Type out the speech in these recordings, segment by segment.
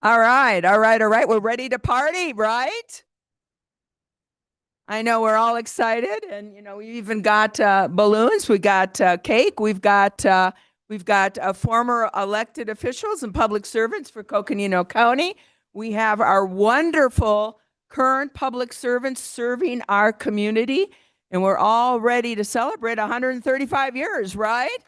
All right, all right, all right. We're ready to party, right? I know we're all excited, and we even got balloons. We got cake. We've got former elected officials and public servants for Coconino County. We have our wonderful current public servants serving our community, and we're all ready to celebrate 135 years, right?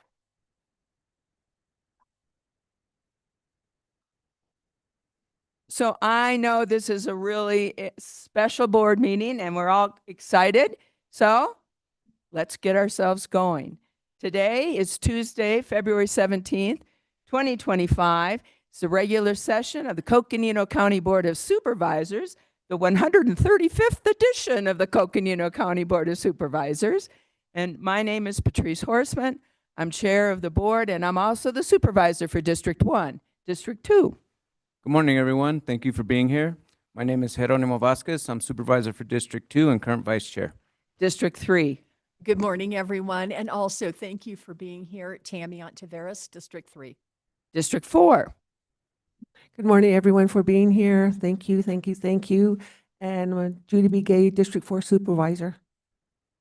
So I know this is a really special board meeting and we're all excited. So let's get ourselves going. Today is Tuesday, February 17th, 2025. It's the regular session of the Coconino County Board of Supervisors, the 135th edition of the Coconino County Board of Supervisors. And my name is Patrice Horseman. I'm chair of the board and I'm also the supervisor for District 1, District 2. Good morning, everyone. Thank you for being here. My name is Jeronimo Vasquez. I'm supervisor for District 2 and current vice chair. District 3. Good morning, everyone. And also thank you for being here. Tammy Ontiveros, District 3. District 4. Good morning, everyone, for being here. Thank you, thank you, thank you. And Judy B. Gay, District 4 Supervisor.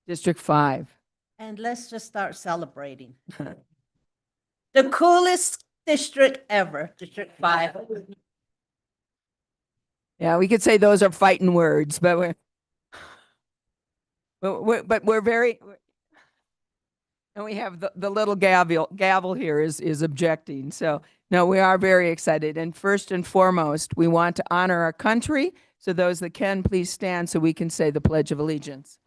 District 5. And let's just start celebrating. The coolest district ever, District 5. Yeah, we could say those are fighting words, but we're very, and we have the little gavel here is objecting. So no, we are very excited. And first and foremost, we want to honor our country. So those that can, please stand so we can say the Pledge of Allegiance.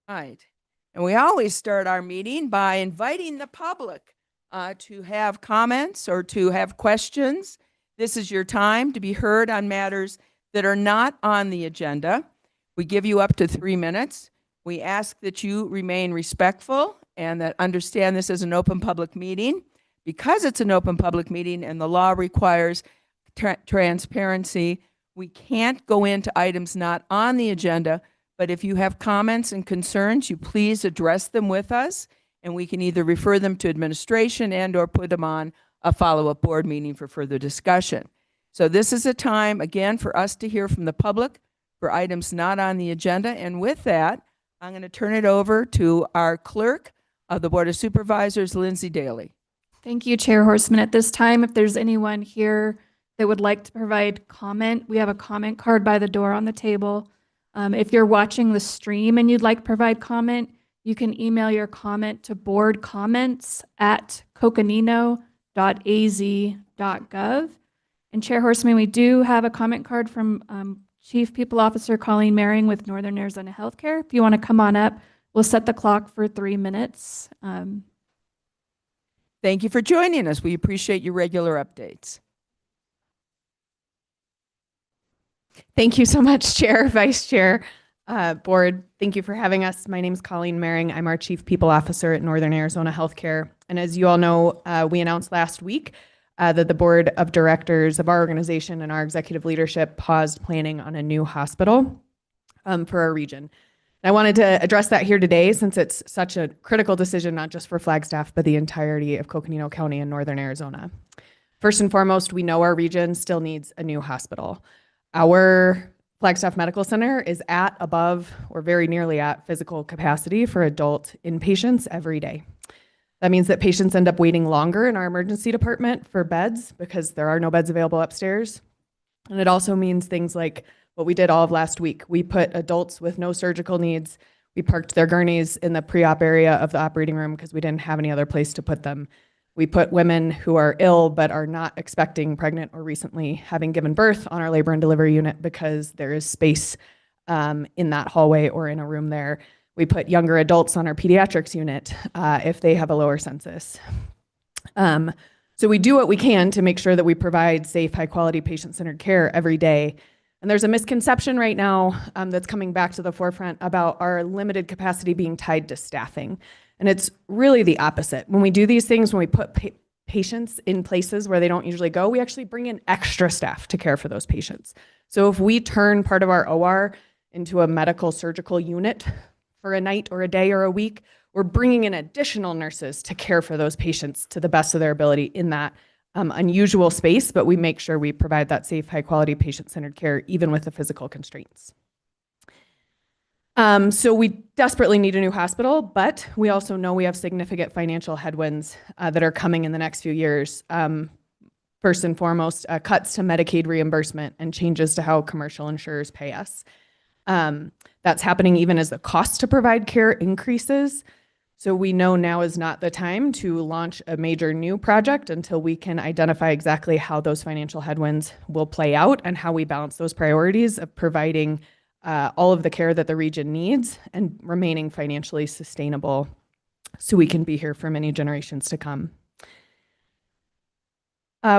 Right. And we always start our meeting by inviting the public to have comments or to have questions. This is your time to be heard on matters that are not on the agenda. We give you up to 3 minutes. We ask that you remain respectful and that understand this is an open public meeting. Because it's an open public meeting and the law requires transparency, we can't go into items not on the agenda. But if you have comments and concerns, you please address them with us, and we can either refer them to administration and or put them on a follow-up board meeting for further discussion. So this is a time, again, for us to hear from the public for items not on the agenda. And with that, I'm going to turn it over to our clerk of the Board of Supervisors, Lindsay Daly. Thank you, Chair Horseman. At this time, if there's anyone here that would like to provide comment, we have a comment card by the door on the table. If you're watching the stream and you'd like to provide comment, you can email your comment to boardcomments@coconino.az.gov. And Chair Horseman, we do have a comment card from Chief People Officer Colleen Maring with Northern Arizona Healthcare. If you want to come on up, we'll set the clock for 3 minutes. Thank you for joining us. We appreciate your regular updates. Thank you so much, Chair, Vice Chair, Board. Thank you for having us. My name is Colleen Maring. I'm our Chief People Officer at Northern Arizona Healthcare. And as you all know, we announced last week that the Board of Directors of our organization and our executive leadership paused planning on a new hospital for our region. And I wanted to address that here today since it's such a critical decision, not just for Flagstaff, but the entirety of Coconino County and Northern Arizona. First and foremost, we know our region still needs a new hospital. Our Flagstaff Medical Center is at, above, or very nearly at physical capacity for adult inpatients every day. That means that patients end up waiting longer in our emergency department for beds because there are no beds available upstairs. And it also means things like what we did all of last week. We put adults with no surgical needs. We parked their gurneys in the pre-op area of the operating room because we didn't have any other place to put them. We put women who are ill but are not expecting, pregnant, or recently having given birth on our labor and delivery unit because there is space in that hallway or in a room there. We put younger adults on our pediatrics unit if they have a lower census. So we do what we can to make sure that we provide safe, high-quality, patient-centered care every day. And there's a misconception right now that's coming back to the forefront about our limited capacity being tied to staffing. And it's really the opposite. When we do these things, when we put patients in places where they don't usually go, we actually bring in extra staff to care for those patients. So if we turn part of our OR into a medical surgical unit for a night or a day or a week, we're bringing in additional nurses to care for those patients to the best of their ability in that unusual space, but we make sure we provide that safe, high quality, patient-centered care, even with the physical constraints. So we desperately need a new hospital, but we also know we have significant financial headwinds that are coming in the next few years. First and foremost, cuts to Medicaid reimbursement and changes to how commercial insurers pay us. That's happening even as the cost to provide care increases. So we know now is not the time to launch a major new project until we can identify exactly how those financial headwinds will play out and how we balance those priorities of providing all of the care that the region needs and remaining financially sustainable so we can be here for many generations to come.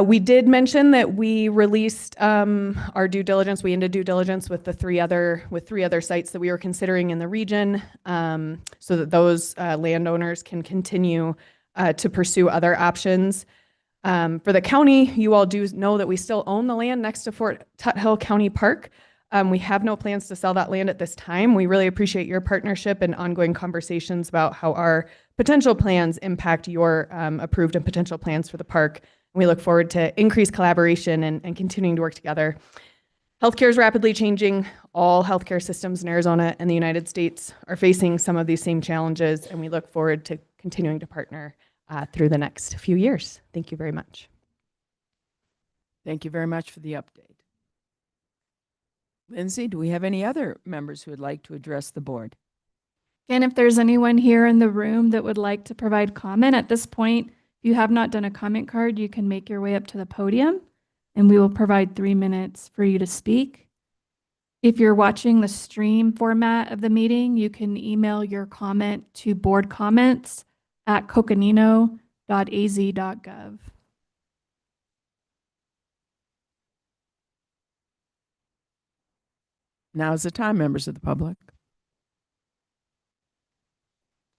We did mention that we released our due diligence. We ended due diligence with three other sites that we were considering in the region, so that those landowners can continue to pursue other options. For the county, you all do know that we still own the land next to Fort Tuthill County Park. We have no plans to sell that land at this time. We really appreciate your partnership and ongoing conversations about how our potential plans impact your approved and potential plans for the park. We look forward to increased collaboration and continuing to work together. Healthcare is rapidly changing. All healthcare systems in Arizona and the United States are facing some of these same challenges, and we look forward to continuing to partner through the next few years. Thank you very much. Thank you very much for the update. Lindsay, do we have any other members who would like to address the board? And if there's anyone here in the room that would like to provide comment at this point, if you have not done a comment card, you can make your way up to the podium and we will provide 3 minutes for you to speak. If you're watching the stream format of the meeting, you can email your comment to boardcomments@coconino.az.gov. Now's the time, members of the public.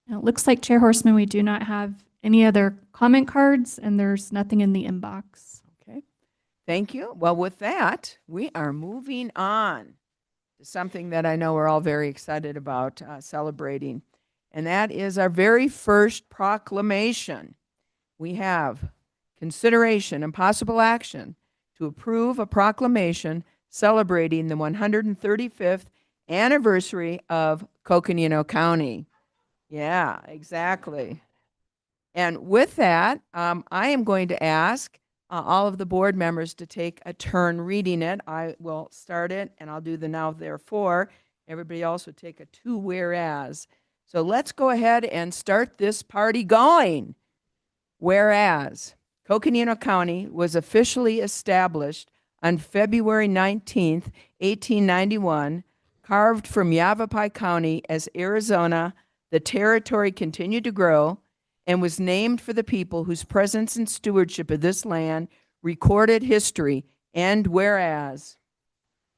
Now, it looks like, Chair Horseman, we do not have any other comment cards and there's nothing in the inbox. Okay, thank you. Well, with that, we are moving on to something that I know we're all very excited about celebrating, and that is our very first proclamation. We have consideration and possible action to approve a proclamation celebrating the 135th anniversary of Coconino County. Yeah, exactly. And with that, I am going to ask all of the board members to take a turn reading it. I will start it, and I'll do the now therefore. Everybody else would take a 2 whereas. So let's go ahead and start this party going. Whereas Coconino County was officially established on February 19th, 1891, carved from Yavapai County as Arizona, the territory continued to grow and was named for the people whose presence and stewardship of this land recorded history. And whereas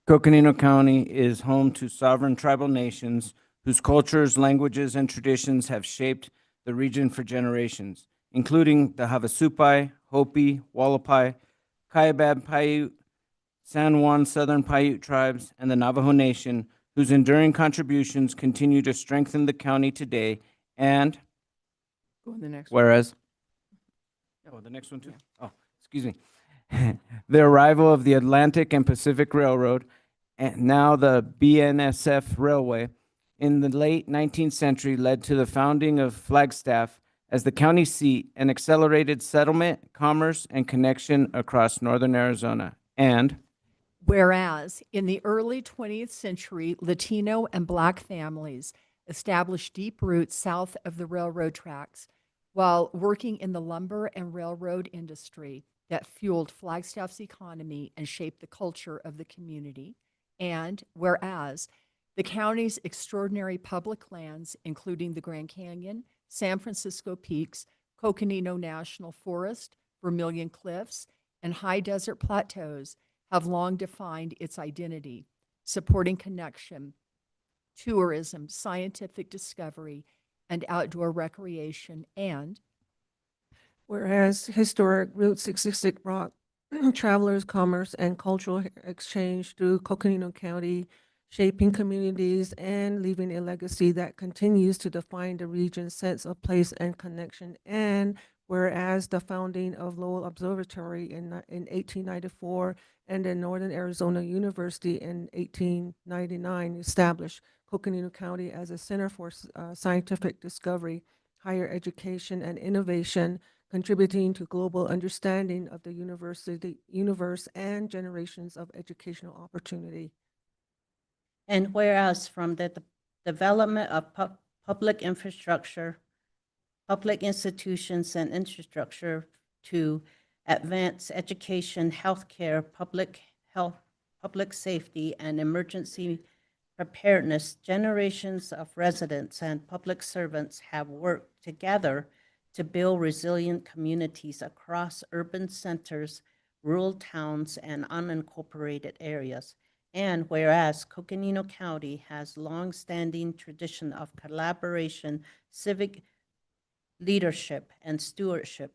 Coconino County is home to sovereign tribal nations whose cultures, languages, and traditions have shaped the region for generations, including the Havasupai, Hopi, Wallapai, Kaibab Paiute, San Juan Southern Paiute tribes, and the Navajo Nation, whose enduring contributions continue to strengthen the county today. And go on the next whereas, oh, the next one too. Oh, excuse me. The arrival of the Atlantic and Pacific Railroad, and now the BNSF Railway, in the late 19th century led to the founding of Flagstaff as the county seat and accelerated settlement, commerce, and connection across northern Arizona. And Whereas in the early 20th century, Latino and Black families established deep roots south of the railroad tracks while working in the lumber and railroad industry that fueled Flagstaff's economy and shaped the culture of the community. And whereas the county's extraordinary public lands, including the Grand Canyon, San Francisco Peaks, Coconino National Forest, Vermilion Cliffs, and high desert plateaus, have long defined its identity, supporting connection, tourism, scientific discovery, and outdoor recreation. And Whereas historic Route 66 brought travelers, commerce, and cultural exchange through Coconino County, shaping communities and leaving a legacy that continues to define the region's sense of place and connection. And whereas the founding of Lowell Observatory in 1894 and then Northern Arizona University in 1899 established Coconino County as a center for scientific discovery, higher education, and innovation, contributing to global understanding of the universe and generations of educational opportunity. And whereas from the development of public infrastructure, public institutions and infrastructure to advance education, healthcare, public health, public safety, and emergency preparedness, generations of residents and public servants have worked together to build resilient communities across urban centers, rural towns, and unincorporated areas. And whereas Coconino County has long-standing tradition of collaboration, civic leadership, and stewardship,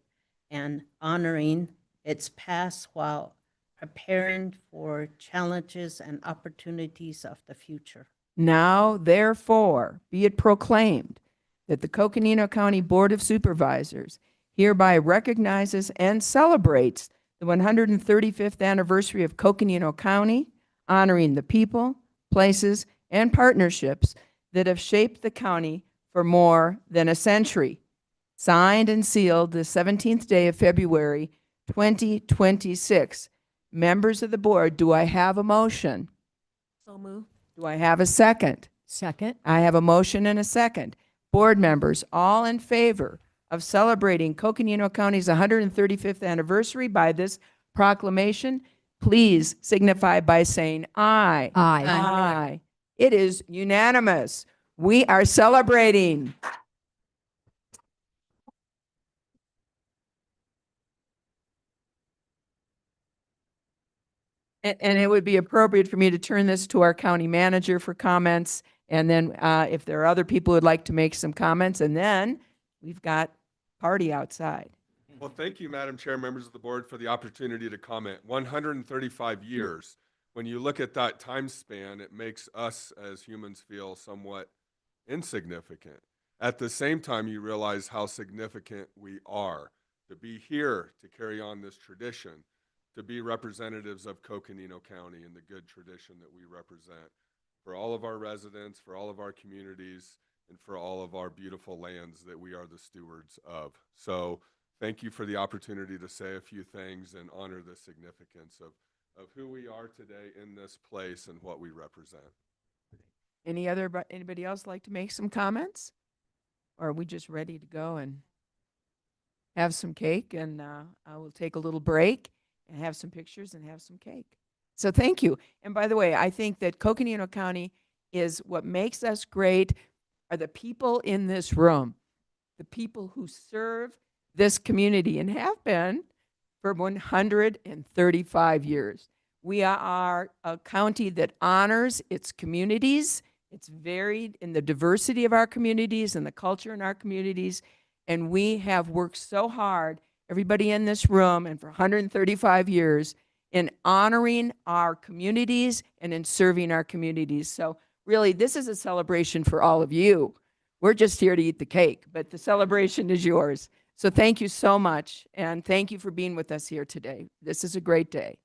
and honoring its past while preparing for challenges and opportunities of the future. Now, therefore, be it proclaimed that the Coconino County Board of Supervisors hereby recognizes and celebrates the 135th anniversary of Coconino County, honoring the people, places, and partnerships that have shaped the county for more than a century. Signed and sealed the 17th day of February, 2026. Members of the board, do I have a motion? So moved. Do I have a second? Second. I have a motion and a second. Board members, all in favor of celebrating Coconino County's 135th anniversary by this proclamation, please signify by saying aye. Aye. Aye. It is unanimous. We are celebrating. And it would be appropriate for me to turn this to our county manager for comments. And then if there are other people who would like to make some comments, and then we've got party outside. Well, thank you, Madam Chair, members of the board, for the opportunity to comment. 135 years. When you look at that time span, it makes us as humans feel somewhat insignificant. At the same time, you realize how significant we are to be here to carry on this tradition, to be representatives of Coconino County and the good tradition that we represent for all of our residents, for all of our communities, and for all of our beautiful lands that we are the stewards of. So thank you for the opportunity to say a few things and honor the significance of who we are today in this place and what we represent. Anybody else like to make some comments? Or are we just ready to go and have some cake? And I will take a little break and have some pictures and have some cake. So thank you. And by the way, I think that Coconino County is what makes us great are the people in this room, the people who serve this community and have been for 135 years. We are a county that honors its communities. It's varied in the diversity of our communities and the culture in our communities. And we have worked so hard, everybody in this room, and for 135 years, in honoring our communities and in serving our communities. So really, this is a celebration for all of you. We're just here to eat the cake, but the celebration is yours. So thank you so much, and thank you for being with us here today. This is a great day.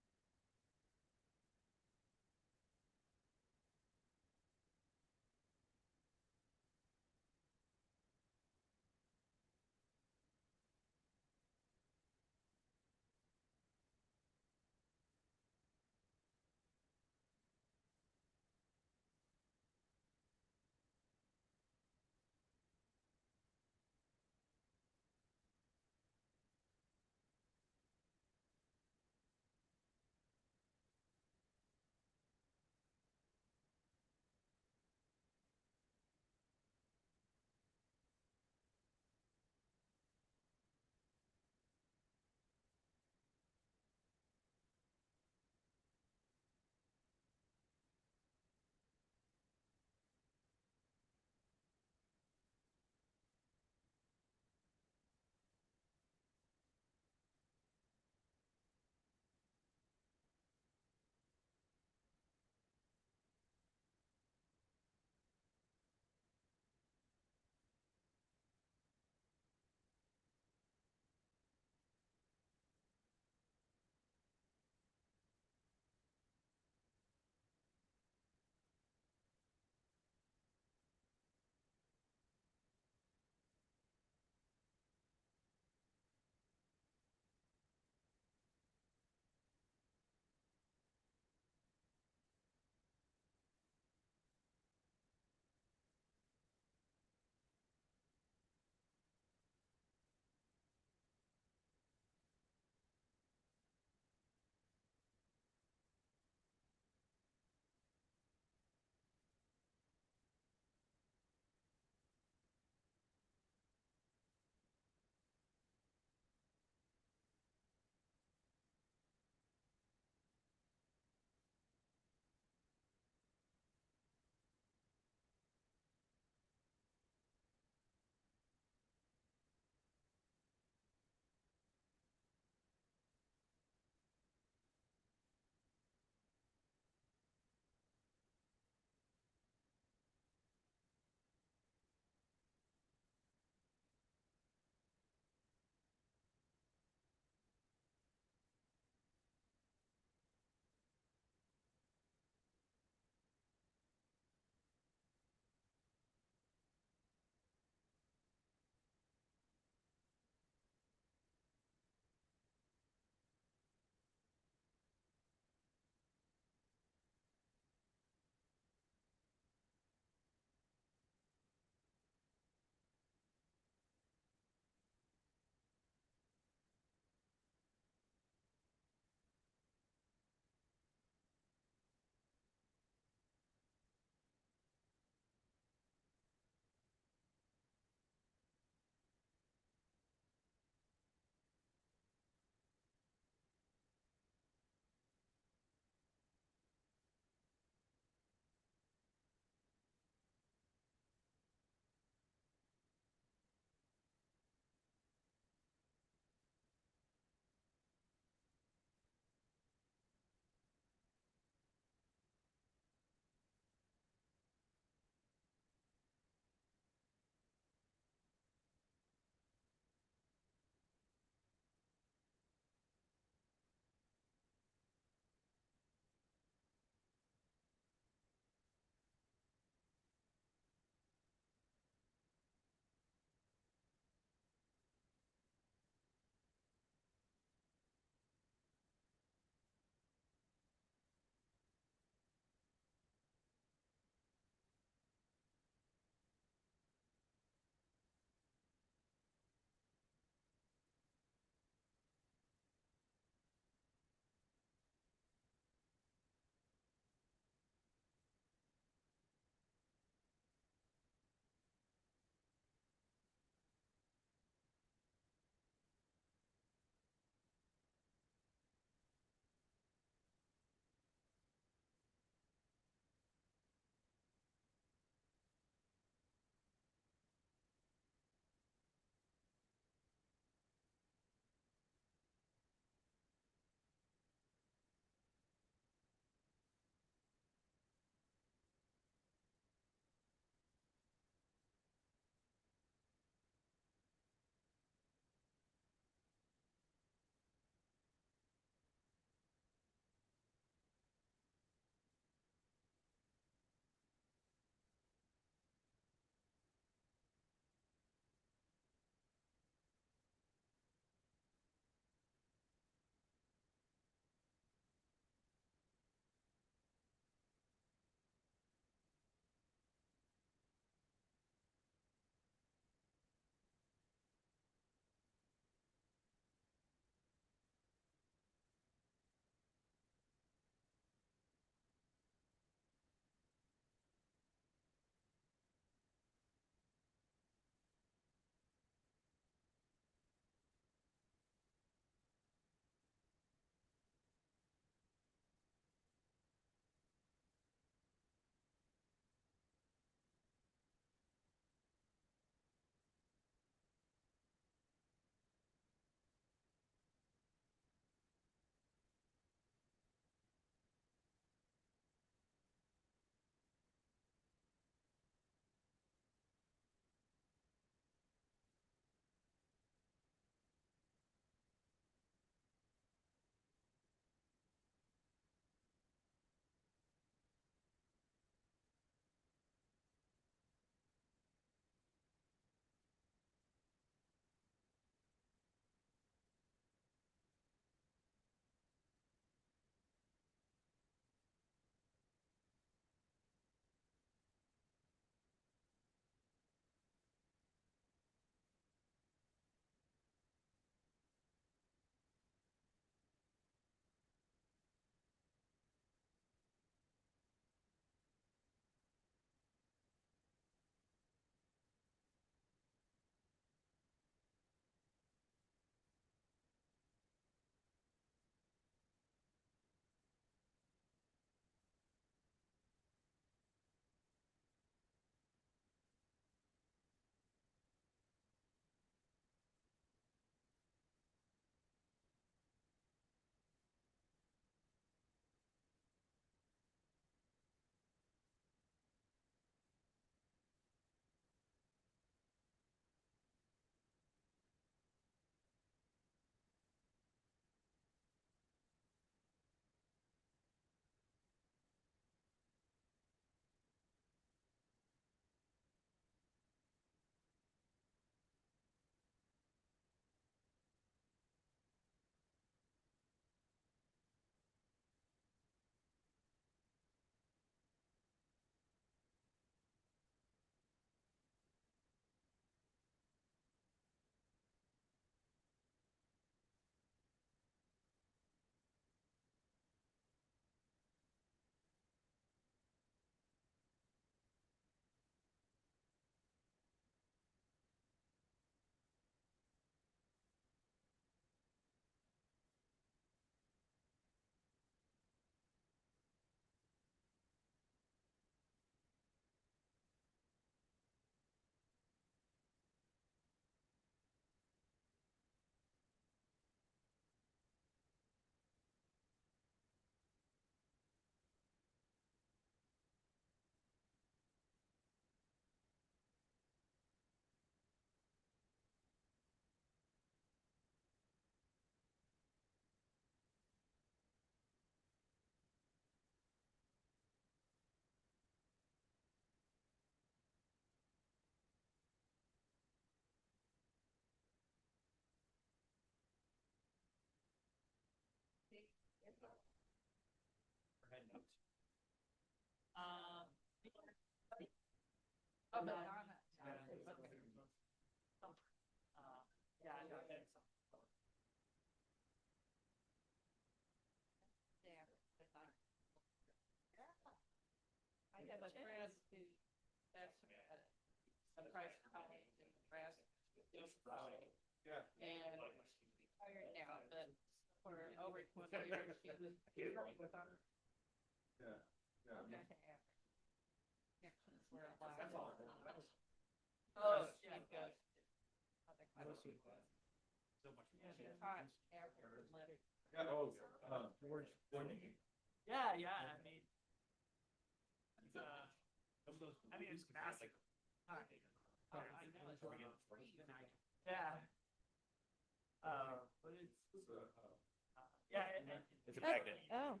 It's a magnet. Oh.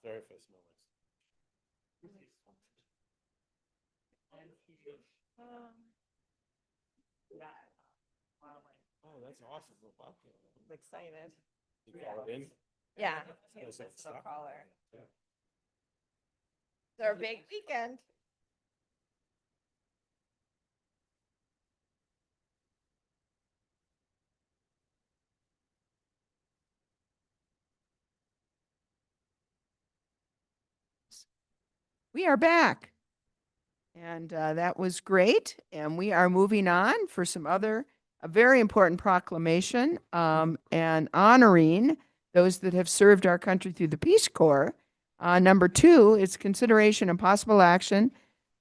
Sorry if I smell this. Oh, that's awesome. Wow. I'm excited. You call it in? Yeah. It's like So stuff. caller. Yeah. It's our big weekend. We are back. And that was great. And we are moving on for a very important proclamation and honoring those that have served our country through the Peace Corps. Number 2 is consideration and possible action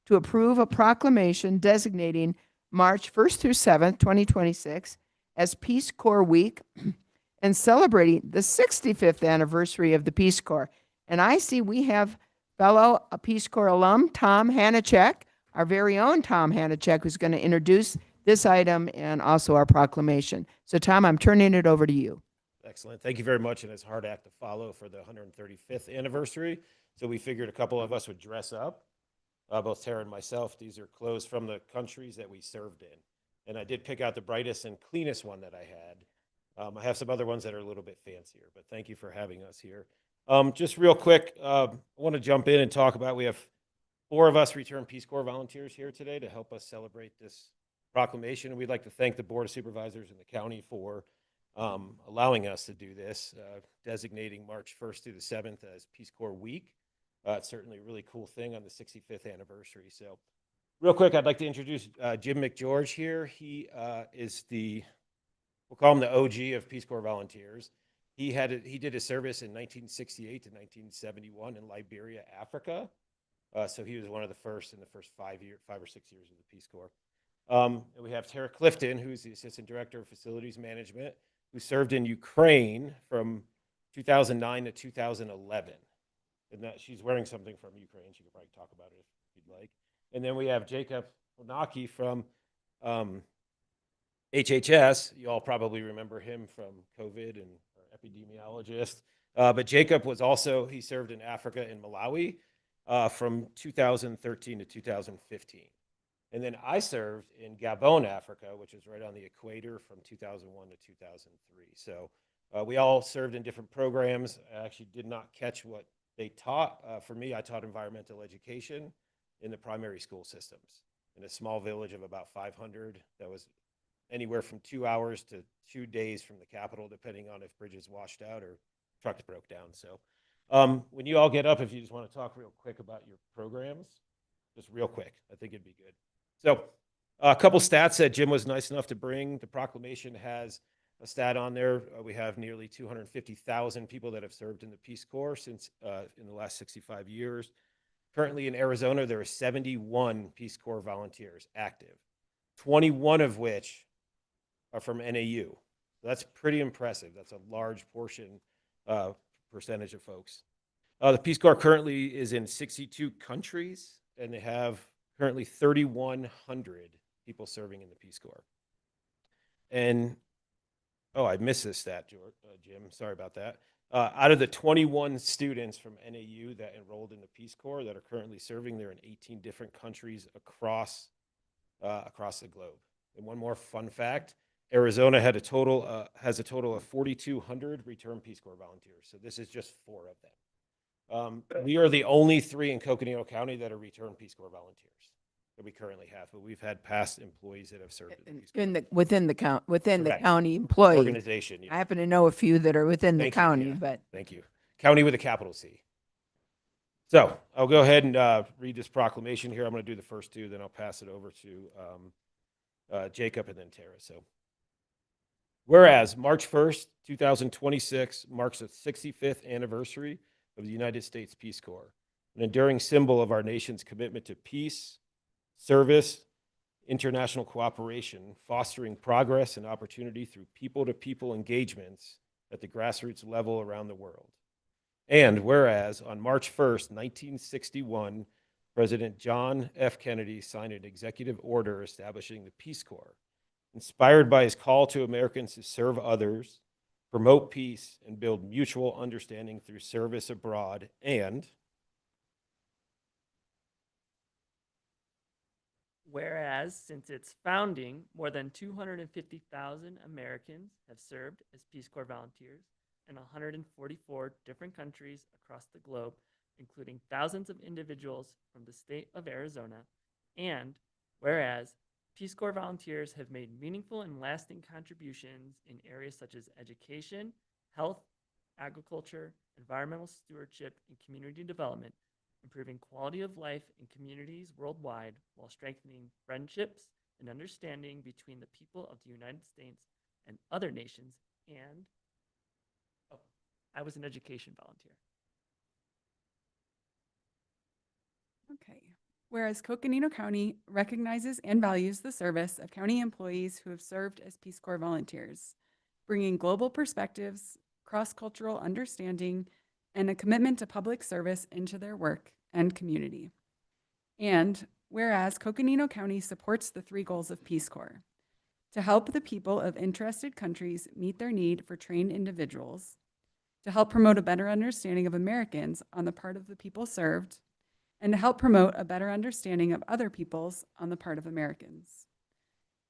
to approve a proclamation designating March 1st through 7th, 2026 as Peace Corps Week and celebrating the 65th anniversary of the Peace Corps. And I see we have fellow Peace Corps alum, Tom Hanachek, our very own Tom Hanachek, who's going to introduce this item and also our proclamation. So, Tom, I'm turning it over to you. Excellent. Thank you very much. And it's a hard act to follow for the 135th anniversary. So we figured a couple of us would dress up, both Tara and myself. These are clothes from the countries that we served in. And I did pick out the brightest and cleanest one that I had. I have some other ones that are a little bit fancier, but thank you for having us here. Just real quick, I want to jump in and talk about, we have 4 of us returned Peace Corps volunteers here today to help us celebrate this proclamation. And we'd like to thank the Board of Supervisors and the county for allowing us to do this, designating March 1st through the 7th as Peace Corps Week. It's certainly a really cool thing on the 65th anniversary. So real quick, I'd like to introduce Jim McGeorge here. He is we'll call him the OG of Peace Corps volunteers. He did his service in 1968 to 1971 in Liberia, Africa. So he was one of the first in the first 5 or 6 years of the Peace Corps. And we have Tara Clifton, who's the Assistant Director of Facilities Management, who served in Ukraine from 2009 to 2011. And that she's wearing something from Ukraine. She could probably talk about it if you'd like. And then we have Jacob Onaki from HHS. You all probably remember him from COVID and epidemiologist. But Jacob he served in Africa in Malawi from 2013 to 2015. And then I served in Gabon, Africa, which is right on the equator from 2001 to 2003. So we all served in different programs. I actually did not catch what they taught. For me, I taught environmental education in the primary school systems in a small village of about 500 that was anywhere from 2 hours to 2 days from the capital, depending on if bridges washed out or trucks broke down. So when you all get up, if you just want to talk real quick about your programs, just real quick, I think it'd be good. So a couple stats that Jim was nice enough to bring. The proclamation has a stat on there. We have nearly 250,000 people that have served in the Peace Corps since in the last 65 years. Currently in Arizona, there are 71 Peace Corps volunteers active, 21 of which are from NAU. That's pretty impressive. That's a large percentage of folks. The Peace Corps currently is in 62 countries, and they have currently 3,100 people serving in the Peace Corps. And, I missed this stat, Jim. Sorry about that. Out of the 21 students from NAU that enrolled in the Peace Corps that are currently serving, they're in 18 different countries across the globe. And one more fun fact, Arizona has a total of 4,200 return Peace Corps volunteers. So this is just 4 of them. We are the only 3 in Coconino County that are return Peace Corps volunteers that we currently have, but we've had past employees that have served in the Peace Corps In the, within the Correct. county employee. organization. I happen to know a few that are within the Thank you, county, yeah. but Thank you. County with a capital C. So I'll go ahead and read this proclamation here. I'm going to do the first 2, then I'll pass it over to Jacob and then Tara. So, whereas March 1st, 2026 marks the 65th anniversary of the United States Peace Corps, an enduring symbol of our nation's commitment to peace, service, international cooperation, fostering progress and opportunity through people-to-people engagements at the grassroots level around the world. And whereas on March 1st, 1961, President John F. Kennedy signed an executive order establishing the Peace Corps, inspired by his call to Americans to serve others, promote peace, and build mutual understanding through service abroad. And whereas since its founding, more than 250,000 Americans have served as Peace Corps volunteers in 144 different countries across the globe, including thousands of individuals from the state of Arizona. And whereas Peace Corps volunteers have made meaningful and lasting contributions in areas such as education, health, agriculture, environmental stewardship, and community development, improving quality of life in communities worldwide while strengthening friendships and understanding between the people of the United States and other nations. And I was an education volunteer. Okay. Whereas Coconino County recognizes and values the service of county employees who have served as Peace Corps volunteers, bringing global perspectives, cross-cultural understanding, and a commitment to public service into their work and community. And whereas Coconino County supports the 3 goals of Peace Corps: to help the people of interested countries meet their need for trained individuals, to help promote a better understanding of Americans on the part of the people served, and to help promote a better understanding of other peoples on the part of Americans.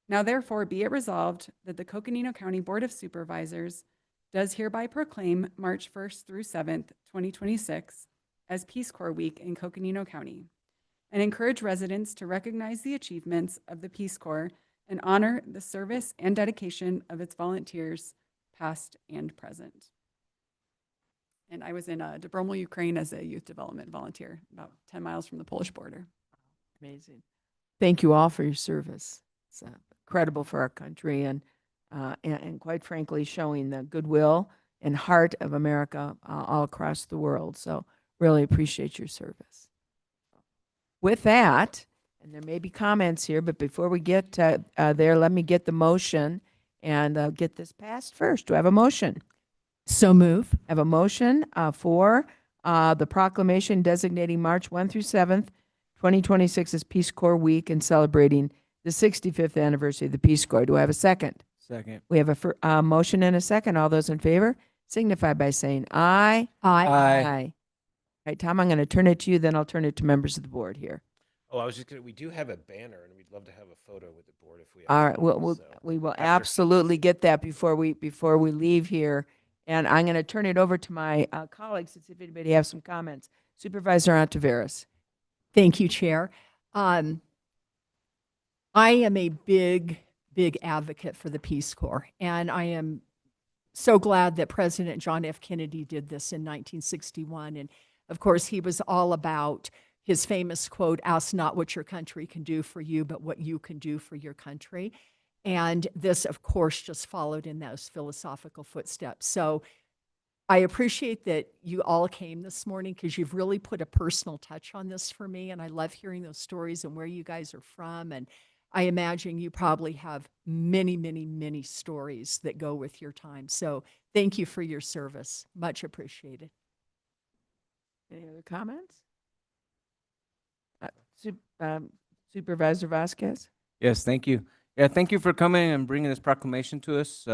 Now therefore be it resolved that the Coconino County Board of Supervisors does hereby proclaim March 1st through 7th, 2026 as Peace Corps Week in Coconino County, and encourage residents to recognize the achievements of the Peace Corps and honor the service and dedication of its volunteers, past and present. And I was in Dobromil, Ukraine as a youth development volunteer, about 10 miles from the Polish border. amazing. Thank you all for your service. It's incredible for our country and quite frankly, showing the goodwill and heart of America all across the world. So really appreciate your service. With that, and there may be comments here, but before we get there, let me get the motion and get this passed first. Do I have a motion? So move. I have a motion for the proclamation designating March 1 through 7th, 2026 as Peace Corps Week and celebrating the 65th anniversary of the Peace Corps. Do I have a second? Second. We have a motion and a second. All those in favor signify by saying aye. Aye. Aye. All right, Tom, I'm going to turn it to you, then I'll turn it to members of the board here. Oh, I was just going to, we do have a banner and we'd love to have a photo with the board if we have All right, time, so we will after- absolutely get that before we leave here. And I'm going to turn it over to my colleagues to see if anybody has some comments. Supervisor Ontiveros. Thank you, Chair. I am a big advocate for the Peace Corps, and I am so glad that President John F. Kennedy did this in 1961. And of course, he was all about his famous quote, "Ask not what your country can do for you, but what you can do for your country." And this, of course, just followed in those philosophical footsteps. So I appreciate that you all came this morning because you've really put a personal touch on this for me. And I love hearing those stories and where you guys are from. And I imagine you probably have many stories that go with your time. So thank you for your service. Much appreciated. Any other comments? Supervisor Vasquez? Yes, thank you. Yeah, thank you for coming and bringing this proclamation to us.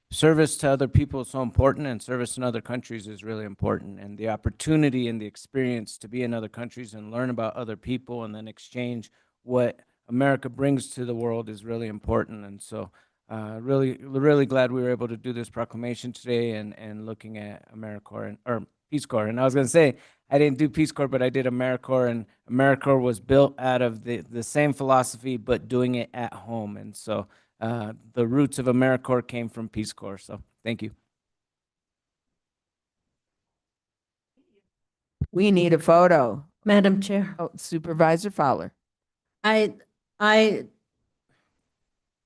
Service to other people is so important, and service in other countries is really important. And the opportunity and the experience to be in other countries and learn about other people and then exchange what America brings to the world is really important. And so really glad we were able to do this proclamation today and looking at AmeriCorps or Peace Corps. And I was going to say, I didn't do Peace Corps, but I did AmeriCorps, and AmeriCorps was built out of the same philosophy, but doing it at home. And so the roots of AmeriCorps came from Peace Corps. So thank you. We need a photo. Madam Chair, Oh, Supervisor Fowler. I, I,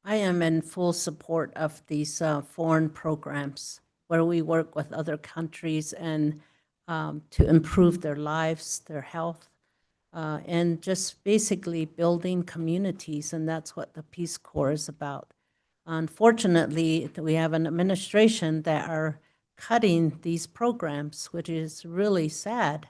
I am in full support of these foreign programs where we work with other countries and to improve their lives, their health, and just basically building communities, and that's what the Peace Corps is about. Unfortunately, we have an administration that are cutting these programs, which is really sad,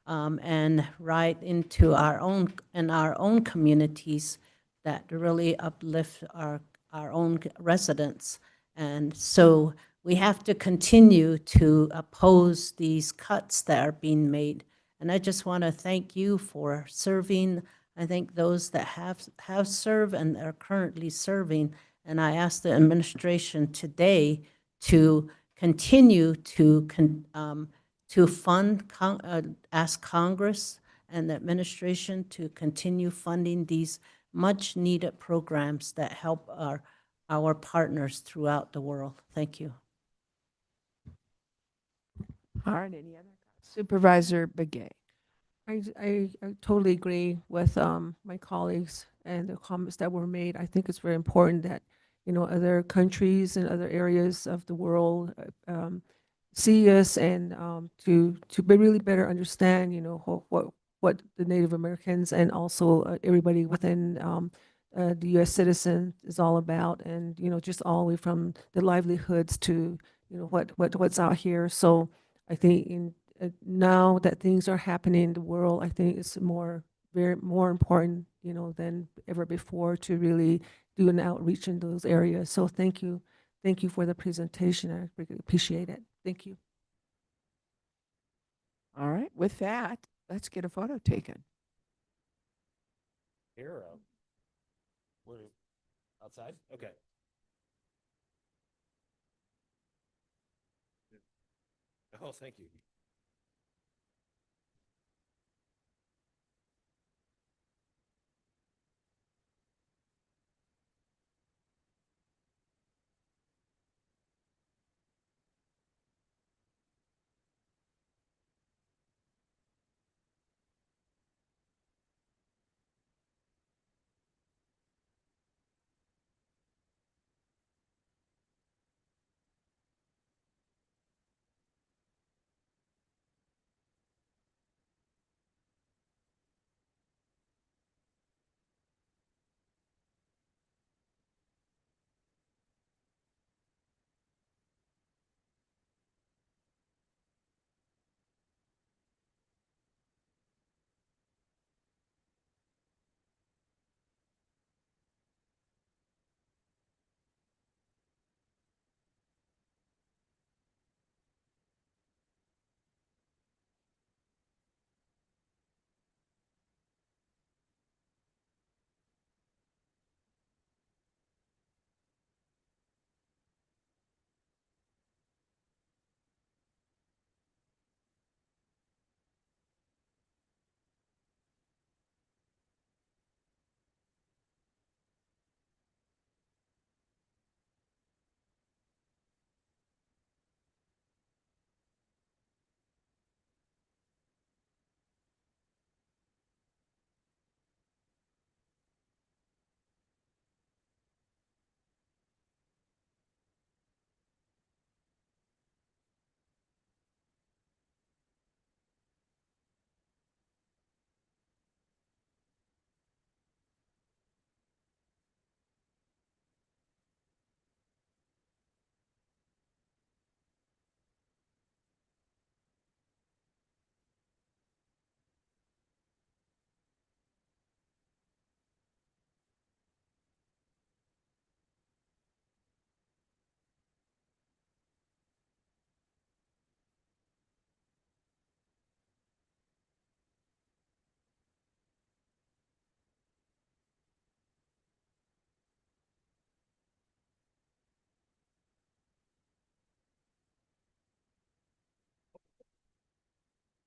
and right into our own communities that really uplift our own residents. And so we have to continue to oppose these cuts that are being made. And I just want to thank you for serving. I think those that have served and are currently serving. And I ask the administration today to continue to fund, ask Congress and the administration to continue funding these much-needed programs that help our partners throughout the world. Thank you. All right, any other? Supervisor Begay. I totally agree with my colleagues and the comments that were made. I think it's very important that, other countries and other areas of the world see us and to really better understand, what the Native Americans and also everybody within the U.S. citizen is all about, and just all the way from the livelihoods to what's out here. So I think now that things are happening in the world, I think it's more important, than ever before to really do an outreach in those areas. So thank you for the presentation. I really appreciate it. Thank you. All right, with that, let's get a photo taken. Here, where, outside? Okay. Oh, thank you.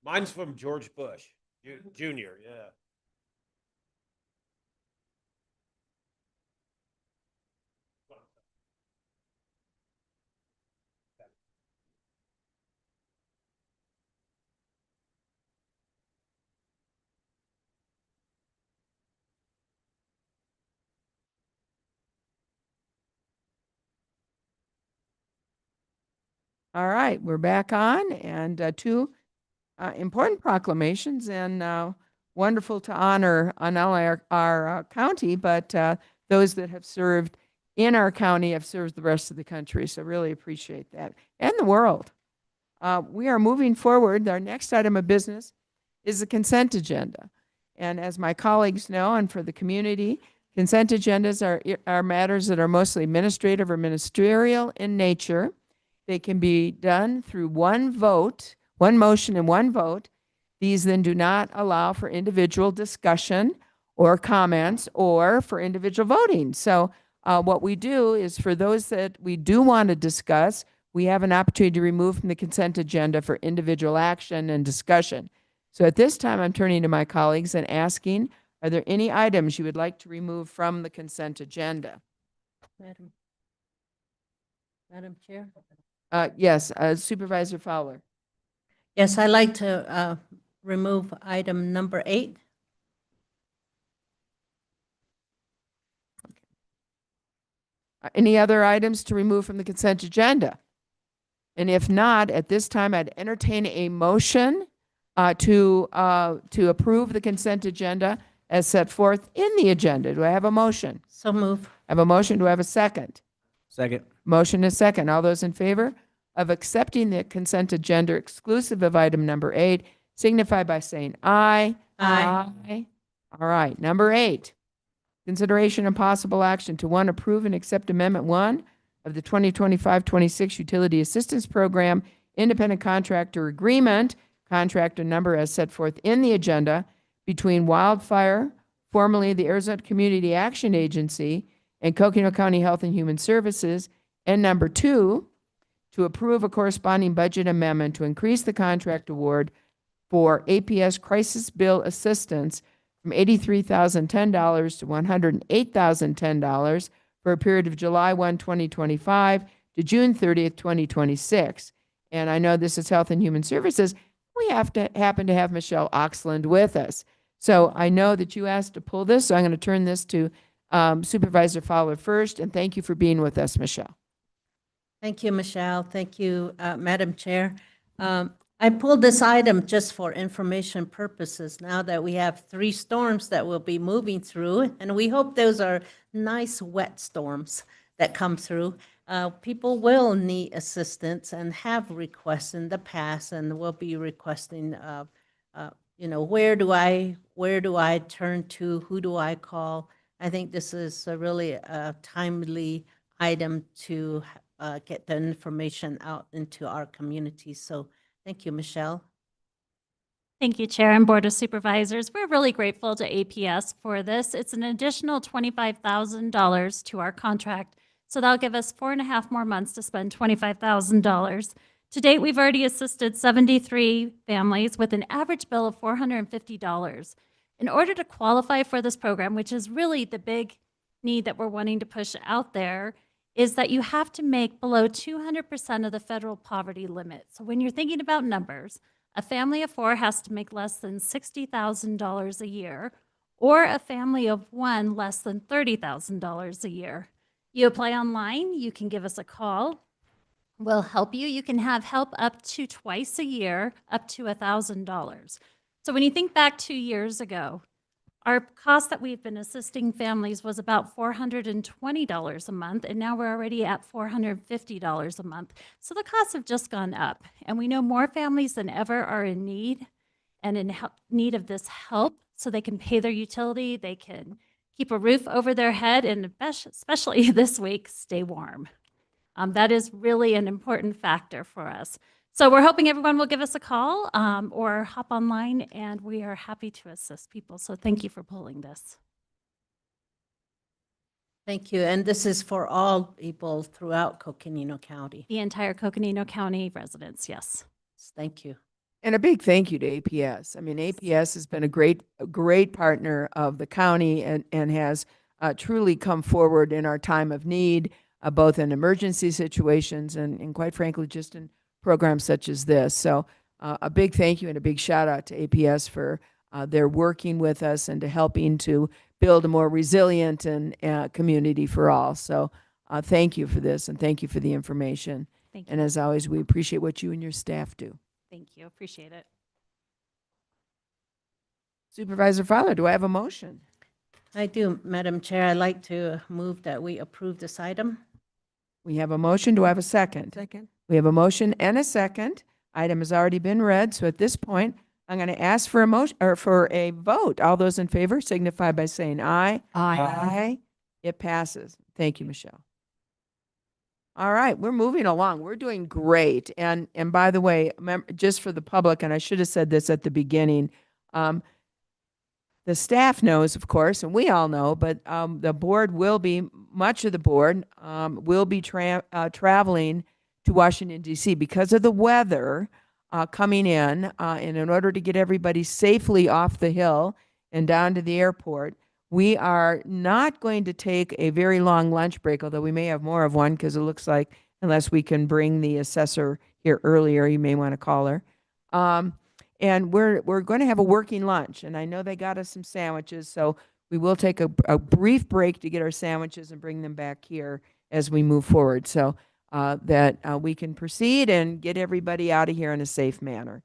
Mine's from George Bush, Jr., yeah. All right, we're back on, and two important proclamations, and wonderful to honor not only our county, but those that have served in our county have served the rest of the country. So really appreciate that, and the world. We are moving forward. Our next item of business is the consent agenda. And as my colleagues know, and for the community, consent agendas are matters that are mostly administrative or ministerial in nature. They can be done through one vote, one motion and one vote. These then do not allow for individual discussion or comments or for individual voting. So what we do is for those that we do want to discuss, we have an opportunity to remove from the consent agenda for individual action and discussion. So at this time, I'm turning to my colleagues and asking, are there any items you would like to remove from the consent agenda? Madam Chair? Yes, Supervisor Fowler. Yes, I'd like to remove item number 8. Any other items to remove from the consent agenda? And if not, at this time, I'd entertain a motion to approve the consent agenda as set forth in the agenda. Do I have a motion? So move. I have a motion. Do I have a second? Second. Motion is second. All those in favor of accepting the consent agenda exclusive of item number 8 signify by saying aye. Aye. Aye. All right. Number 8, consideration and possible action to 1, approve and accept Amendment 1 of the 2025-26 Utility Assistance Program Independent Contractor Agreement, contractor number as set forth in the agenda, between Wildfire, formerly the Arizona Community Action Agency, and Coconino County Health and Human Services. And number 2, to approve a corresponding budget amendment to increase the contract award for APS crisis bill assistance from $83,010 to $108,010 for a period of July 1, 2025 to June 30th, 2026. And I know this is Health and Human Services. We happen to have Michelle Oxland with us. So I know that you asked to pull this, so I'm going to turn this to Supervisor Fowler first, and thank you for being with us, Michelle. Thank you, Michelle. Thank you, Madam Chair. I pulled this item just for information purposes now that we have 3 storms that we'll be moving through, and we hope those are nice wet storms that come through. People will need assistance and have requests in the past, and will be requesting, where do I turn to? Who do I call? I think this is really a timely item to get the information out into our community. So thank you, Michelle. Thank you, Chair and Board of Supervisors. We're really grateful to APS for this. It's an additional $25,000 to our contract, so that'll give us 4.5 more months to spend $25,000. To date, we've already assisted 73 families with an average bill of $450. In order to qualify for this program, which is really the big need that we're wanting to push out there, is that you have to make below 200% of the federal poverty limit. So when you're thinking about numbers, a family of 4 has to make less than $60,000 a year, or a family of 1 less than $30,000 a year. You apply online, you can give us a call. We'll help you. You can have help up to twice a year, up to $1,000. So when you think back 2 years ago, our cost that we've been assisting families was about $420 a month, and now we're already at $450 a month. So the costs have just gone up, and we know more families than ever are in need and in need of this help so they can pay their utility, they can keep a roof over their head, and especially this week, stay warm. That is really an important factor for us. So we're hoping everyone will give us a call or hop online, and we are happy to assist people. So thank you for pulling this. Thank you. And this is for all people throughout Coconino County. The entire Coconino County residents, yes. Thank you. And a big thank you to APS. I mean, APS has been a great partner of the county and has truly come forward in our time of need, both in emergency situations and quite frankly, just in programs such as this. So a big thank you and a big shout out to APS for their working with us and to helping to build a more resilient and community for all. So thank you for this and thank you for the information. Thank And you. as always, we appreciate what you and your staff do. Thank you. Appreciate it. Supervisor Fowler, do I have a motion? I do, Madam Chair. I'd like to move that we approve this item. We have a motion. Do I have a second? Second. We have a motion and a second. Item has already been read. So at this point, I'm going to ask for a motion or for a vote. All those in favor signify by saying aye. Aye. It passes. Thank you, Michelle. All right, we're moving along. We're doing great. And by the way, just for the public, and I should have said this at the beginning, the staff knows, of course, and we all know, but the board will be, much of the board will be traveling to Washington, D.C. because of the weather coming in. And in order to get everybody safely off the hill and down to the airport, we are not going to take a very long lunch break, although we may have more of one because it looks like, unless we can bring the assessor here earlier, you may want to call her. And we're going to have a working lunch, and I know they got us some sandwiches, so we will take a brief break to get our sandwiches and bring them back here as we move forward, so that we can proceed and get everybody out of here in a safe manner.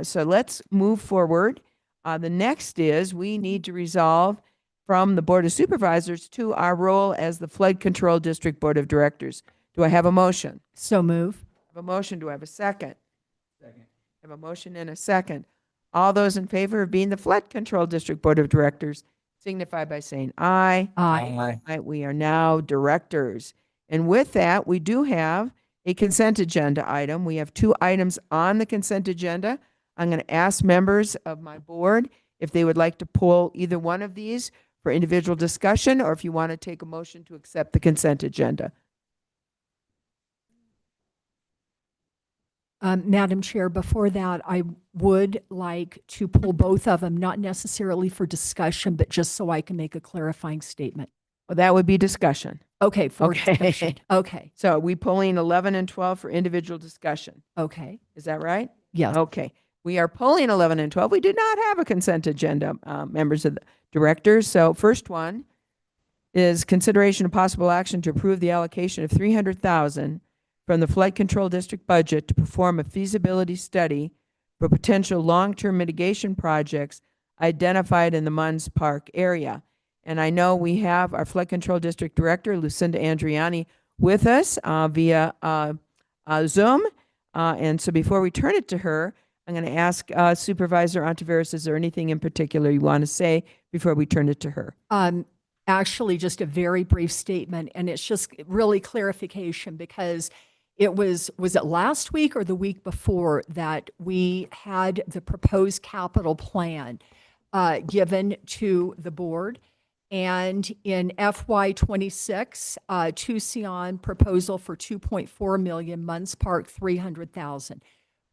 So let's move forward. The next is we need to resolve from the Board of Supervisors to our role as the Flood Control District Board of Directors. Do I have a motion? So move. I have a motion. Do I have a second? Second. I have a motion and a second. All those in favor of being the Flood Control District Board of Directors signify by saying aye. Aye. Aye. We are now directors. And with that, we do have a consent agenda item. We have 2 items on the consent agenda. I'm going to ask members of my board if they would like to pull either one of these for individual discussion, or if you want to take a motion to accept the consent agenda. Madam Chair, before that, I would like to pull both of them, not necessarily for discussion, but just so I can make a clarifying statement. Well, that would be discussion. Okay, for Okay. discussion. Okay, So are we pulling 11 and 12 for individual discussion? okay. Is that right? Yes. Okay. We are pulling 11 and 12. We did not have a consent agenda, members of the directors. So first one is consideration of possible action to approve the allocation of $300,000 from the Flood Control District budget to perform a feasibility study for potential long-term mitigation projects identified in the Munns Park area. And I know we have our Flood Control District Director, Lucinda Andriani, with us via Zoom. And so before we turn it to her, I'm going to ask Supervisor Ontiveros, is there anything in particular you want to say before we turn it to her? Actually, just a very brief statement, and it's just really clarification because was it last week or the week before that we had the proposed capital plan given to the board? And in FY26, Tucson proposal for 2.4 million, Munns Park 300,000.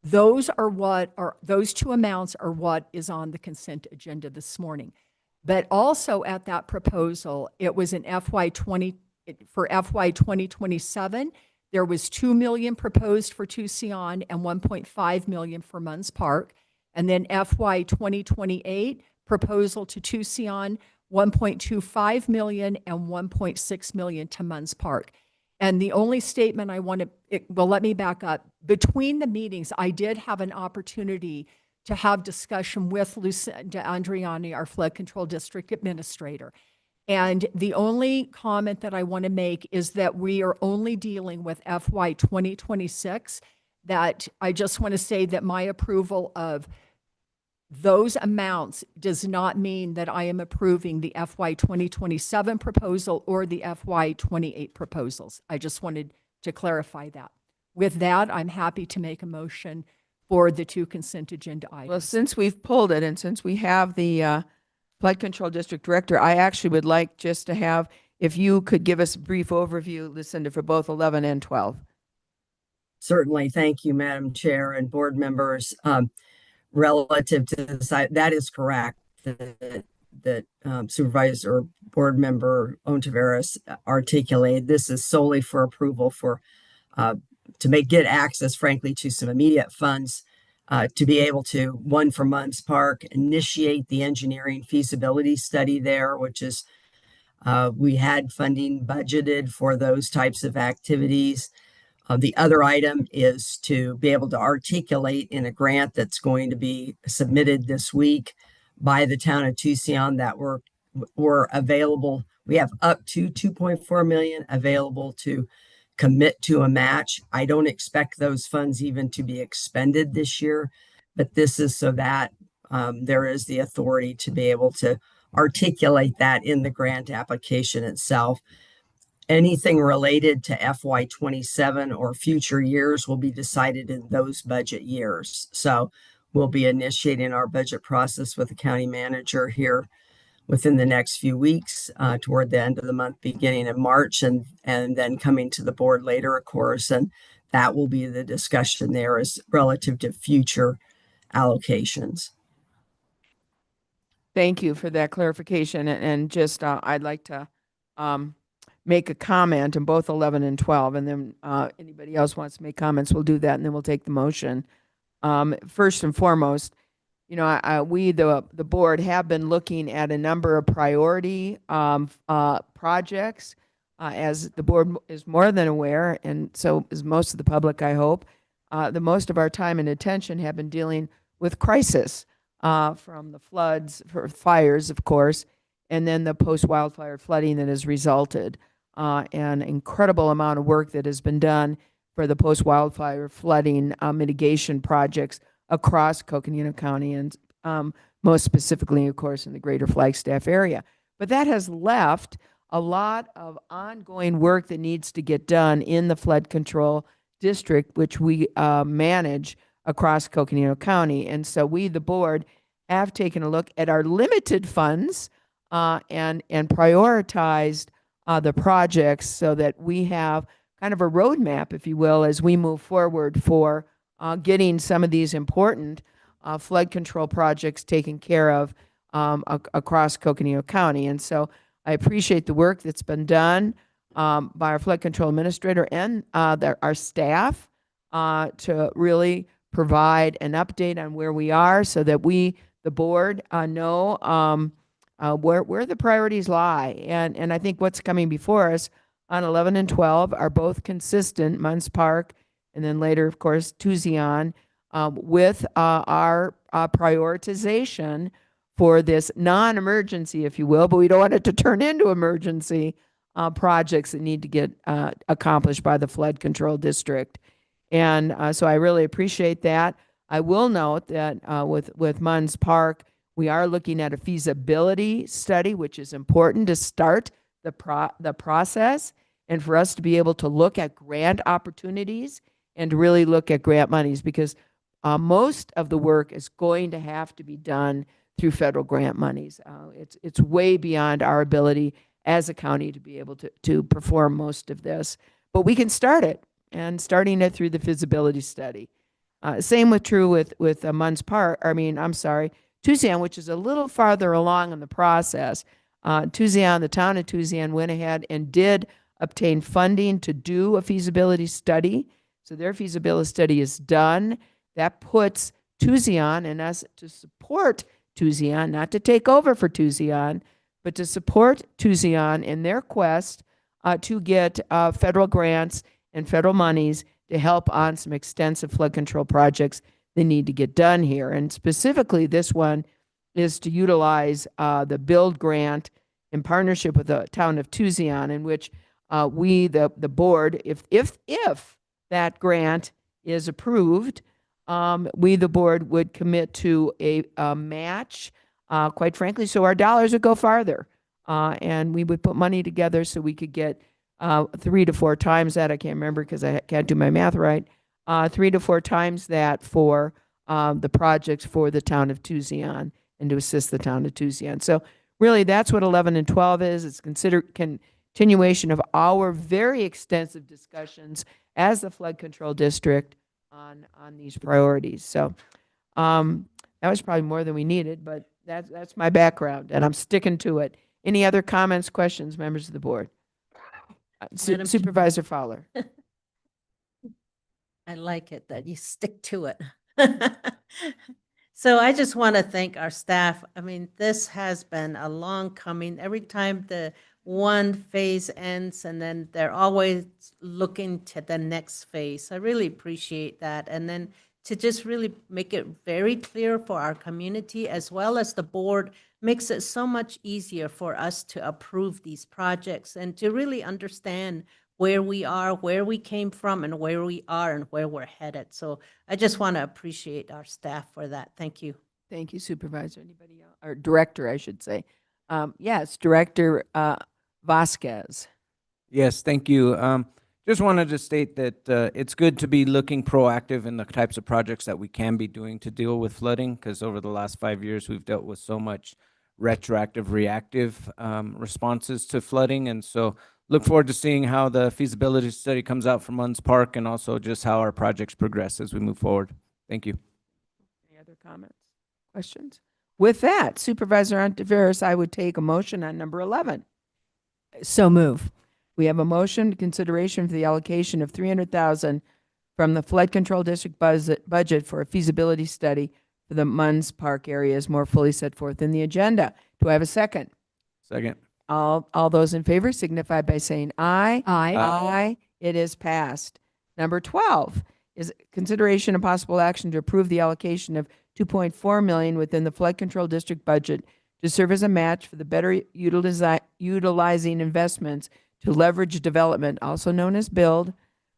Those 2 amounts are what is on the consent agenda this morning. But also at that proposal, it was in FY 2027, there was 2 million proposed for Tucson and 1.5 million for Munns Park. And then FY 2028, proposal to Tucson, 1.25 million and 1.6 million to Munns Park. And the only statement I want to, let me back up. Between the meetings, I did have an opportunity to have discussion with Lucinda Andriani, our Flood Control District Administrator. And the only comment that I want to make is that we are only dealing with FY 2026, that I just want to say that my approval of those amounts does not mean that I am approving the FY 2027 proposal or the FY 28 proposals. I just wanted to clarify that. With that, I'm happy to make a motion for the 2 consent agenda items. Well, since we've pulled it and since we have the Flood Control District Director, I actually would like just to have, if you could give us a brief overview, Lucinda, for both 11 and 12. Certainly. Thank you, Madam Chair and board members. relative to the site. That is correct. That Supervisor Board Member Ontiveros articulated. This is solely for approval for uh, to get access, frankly, to some immediate funds to be able to, one, for Munns Park, initiate the engineering feasibility study there, which is we had funding budgeted for those types of activities. The other item is to be able to articulate in a grant that's going to be submitted this week by the town of Tucson that were available. We have up to 2.4 million available to commit to a match. I don't expect those funds even to be expended this year, but this is so that there is the authority to be able to articulate that in the grant application itself. Anything related to FY27 or future years will be decided in those budget years. So we'll be initiating our budget process with the county manager here within the next few weeks, toward the end of the month, beginning of March, and then coming to the board later, of course. And that will be the discussion there is relative to future allocations. Thank you for that clarification. And just, I'd like to make a comment on both 11 and 12, and then anybody else wants to make comments, we'll do that, and then we'll take the motion. First and foremost, you know, we, the board, have been looking at a number of priority projects, as the board is more than aware, and so is most of the public, I hope. The most of our time and attention have been dealing with crisis, from the floods, for fires, of course, and then the post-wildfire flooding that has resulted. An incredible amount of work that has been done for the post-wildfire flooding mitigation projects across Coconino County, and most specifically, of course, in the greater Flagstaff area. But that has left a lot of ongoing work that needs to get done in the flood control district, which we manage across Coconino County. And so we, the board, have taken a look at our limited funds and prioritized the projects so that we have kind of a roadmap, if you will, as we move forward for getting some of these important flood control projects taken care of across Coconino County. And so I appreciate the work that's been done by our flood control administrator and our staff to really provide an update on where we are so that we, the board, know where the priorities lie. And I think what's coming before us on 11 and 12 are both consistent, Munns Park, and then later, of course, Tucson, with our prioritization for this non-emergency, if you will, but we don't want it to turn into emergency projects that need to get accomplished by the flood control district. And so I really appreciate that. I will note that with Munns Park, we are looking at a feasibility study, which is important to start the process and for us to be able to look at grant opportunities and to really look at grant monies, because most of the work is going to have to be done through federal grant monies. It's way beyond our ability as a county to be able to perform most of this, but we can start it, and starting it through the feasibility study. Same with true with Munns Park. I'm sorry, Tucson, which is a little farther along in the process. Tucson, the town of Tucson, went ahead and did obtain funding to do a feasibility study. So their feasibility study is done. That puts Tucson and us to support Tucson, not to take over for Tucson, but to support Tucson in their quest to get federal grants and federal monies to help on some extensive flood control projects that need to get done here. And specifically, this one is to utilize the BUILD grant in partnership with the town of Tucson, in which we, the board, if that grant is approved, we, the board, would commit to a match, quite frankly, so our dollars would go farther. And we would put money together so we could get 3 to 4 times that. I can't remember because I can't do my math right. 3 to 4 times that for the projects for the town of Tucson and to assist the town of Tucson. So really, that's what 11 and 12 is. It's considered continuation of our very extensive discussions as the flood control district on these priorities. So That was probably more than we needed, but that's my background, and I'm sticking to it. Any other comments, questions, members of the board? Madam- Supervisor Fowler. I like it that you stick to it. So I just want to thank our staff. I mean, this has been a long coming. Every time the one phase ends, and then they're always looking to the next phase. I really appreciate that. And then to just really make it very clear for our community as well as the board makes it so much easier for us to approve these projects and to really understand where we are, where we came from, and where we are and where we're headed. So I just want to appreciate our staff for that. Thank you. Thank you, Supervisor. Anybody else? Or Director, I should say. Yes, Director Vasquez. Yes, thank you. Just wanted to state that it's good to be looking proactive in the types of projects that we can be doing to deal with flooding, because over the last 5 years, we've dealt with so much retroactive, reactive responses to flooding. And so look forward to seeing how the feasibility study comes out from Munns Park, and also just how our projects progress as we move forward. Thank you. Any other comments, questions? With that, Supervisor Ontiveros, I would take a motion on number 11. So move. We have a motion, consideration for the allocation of $300,000 from the Flood Control District budget for a feasibility study for the Munns Park area is more fully set forth in the agenda. Do I have a second? Second. All those in favor signify by saying aye. Aye. Aye. It is passed. Number 12 is consideration and possible action to approve the allocation of $2.4 million within the Flood Control District budget to serve as a match for the better utilizing investments to leverage development, also known as BUILD,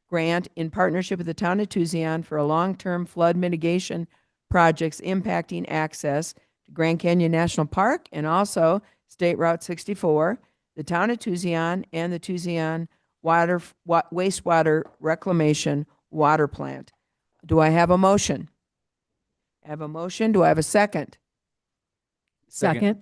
grant in partnership with the town of Tucson for a long-term flood mitigation projects impacting access to Grand Canyon National Park and also State Route 64, the town of Tucson, and the Tucson wastewater reclamation water plant. Do I have a motion? I have a motion. Do I have a second? Second.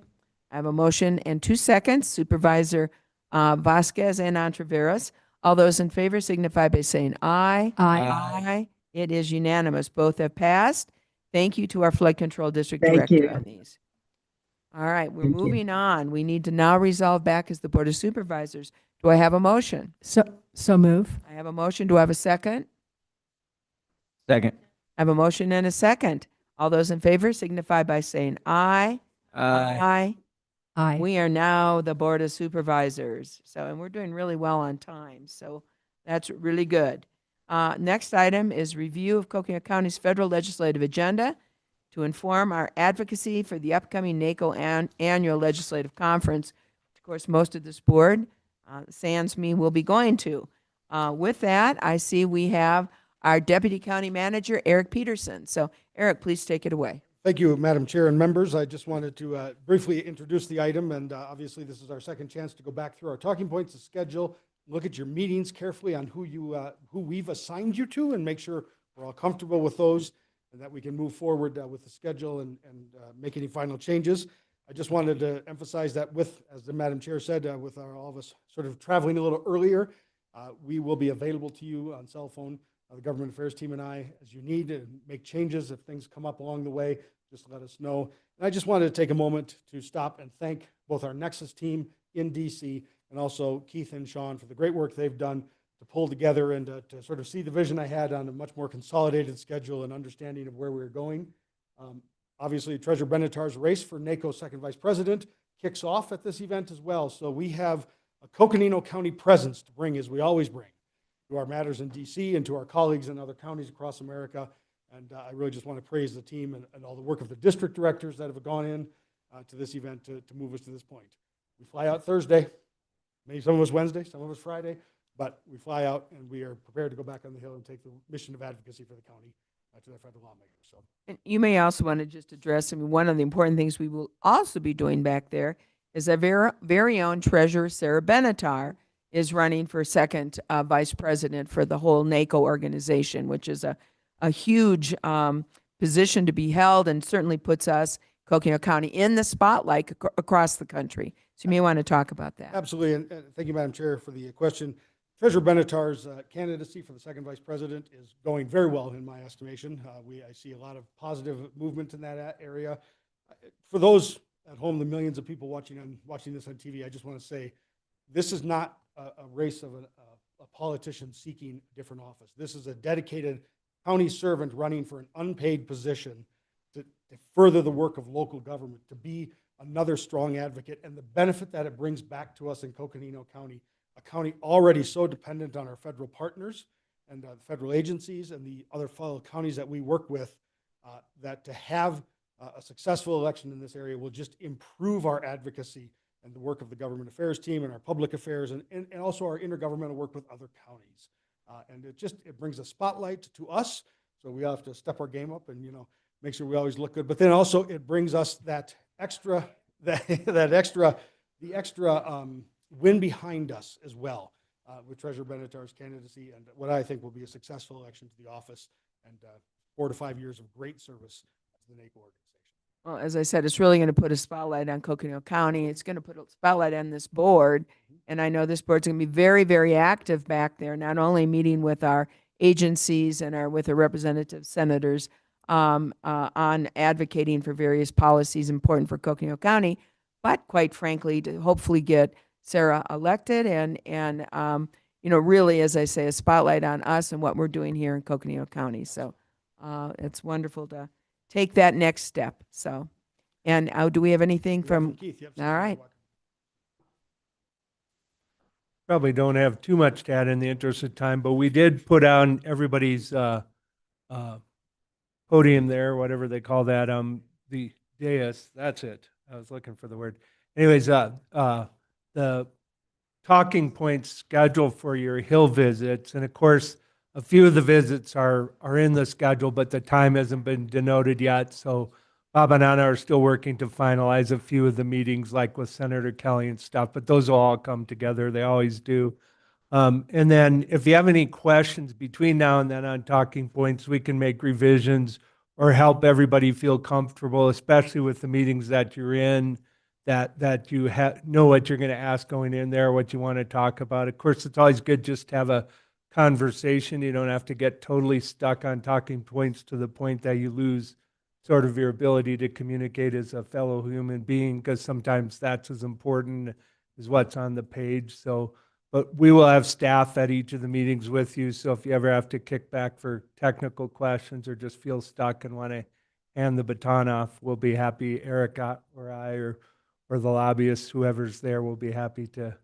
I have a motion and 2 seconds. Supervisor Vasquez and Ontiveros. All those in favor signify by saying aye. Aye. Aye. It is unanimous. Both have passed. Thank you to our Flood Control District Thank Director you. on these. All right, we're Thank you. moving on. We need to now resolve back as the Board of Supervisors. Do I have a motion? So move. I have a motion. Do I have a second? Second. I have a motion and a second. All those in favor signify by saying aye. Aye. Aye. We are now the Board of Supervisors. So, and we're doing really well on time. So that's really good. Next item is review of Coconino County's federal legislative agenda to inform our advocacy for the upcoming NACO annual legislative conference. Of course, most of this board, sans me, will be going to. With that, I see we have our Deputy County Manager, Eric Peterson. So, Eric, please take it away. Thank you, Madam Chair and members. I just wanted to briefly introduce the item, and obviously this is our second chance to go back through our talking points, the schedule, look at your meetings carefully on who we've assigned you to, and make sure we're all comfortable with those, and that we can move forward with the schedule and make any final changes. I just wanted to emphasize that with, as the Madam Chair said, with all of us sort of traveling a little earlier, we will be available to you on cell phone, the Government Affairs team and I, as you need to make changes. If things come up along the way, just let us know. And I just wanted to take a moment to stop and thank both our Nexus team in DC and also Keith and Sean for the great work they've done to pull together and to sort of see the vision I had on a much more consolidated schedule and understanding of where we were going. Obviously, Treasurer Benatar's race for NACO second vice president kicks off at this event as well. So we have a Coconino County presence to bring, as we always bring, to our matters in DC and to our colleagues in other counties across America. And I really just want to praise the team and all the work of the district directors that have gone in to this event to move us to this point. We fly out Thursday, maybe some of us Wednesday, some of us Friday, but we fly out and we are prepared to go back on the Hill and take the mission of advocacy for the county to the federal lawmakers. So, And you may also want to just address, I mean, one of the important things we will also be doing back there is our very own treasurer, Sarah Benatar, is running for second vice president for the whole NACO organization, which is a huge position to be held and certainly puts us, Coconino County, in the spotlight across the country. So you may want to talk about that. absolutely, and thank you, Madam Chair, for the question. Treasurer Benatar's candidacy for the second vice president is going very well in my estimation. I see a lot of positive movement in that area. For those at home, the millions of people watching this on TV, I just want to say, this is not a race of a politician seeking a different office. This is a dedicated county servant running for an unpaid position to further the work of local government, to be another strong advocate, and the benefit that it brings back to us in Coconino County, a county already so dependent on our federal partners and the federal agencies and the other fellow counties that we work with, that to have a successful election in this area will just improve our advocacy and the work of the government affairs team and our public affairs and also our intergovernmental work with other counties. And it brings a spotlight to us, so we have to step our game up and, make sure we always look good. But then also it brings us that extra, the extra win behind us as well, with Treasurer Benatar's candidacy and what I think will be a successful election to the office and 4 to 5 years of great service to the NACO organization. Well, as I said, it's really going to put a spotlight on Coconino County. It's going to put a spotlight on this board. And I know this board's going to be very, very active back there, not only meeting with our agencies and with the representative senators on advocating for various policies important for Coconino County, but quite frankly, to hopefully get Sarah elected and really, as I say, a spotlight on us and what we're doing here in Coconino County. So it's wonderful to take that next step. So, and do we have anything from Keith? Yep. All right. Probably don't have too much to add in the interest of time, but we did put on everybody's podium there, whatever they call that, the dais. That's it. I was looking for the word. Anyways, the talking points scheduled for your Hill visits, and of course, a few of the visits are in the schedule, but the time hasn't been denoted yet. So Bob and Anna are still working to finalize a few of the meetings, like with Senator Kelly and stuff, but those will all come together. They always do. And then if you have any questions between now and then on talking points, we can make revisions or help everybody feel comfortable, especially with the meetings that you're in, that you know what you're going to ask going in there, what you want to talk about. Of course, it's always good just to have a conversation. You don't have to get totally stuck on talking points to the point that you lose sort of your ability to communicate as a fellow human being, because sometimes that's as important as what's on the page. So, but we will have staff at each of the meetings with you. So if you ever have to kick back for technical questions or just feel stuck and want to hand the baton off, we'll be happy. Erica or I or the lobbyists, whoever's there, will be happy to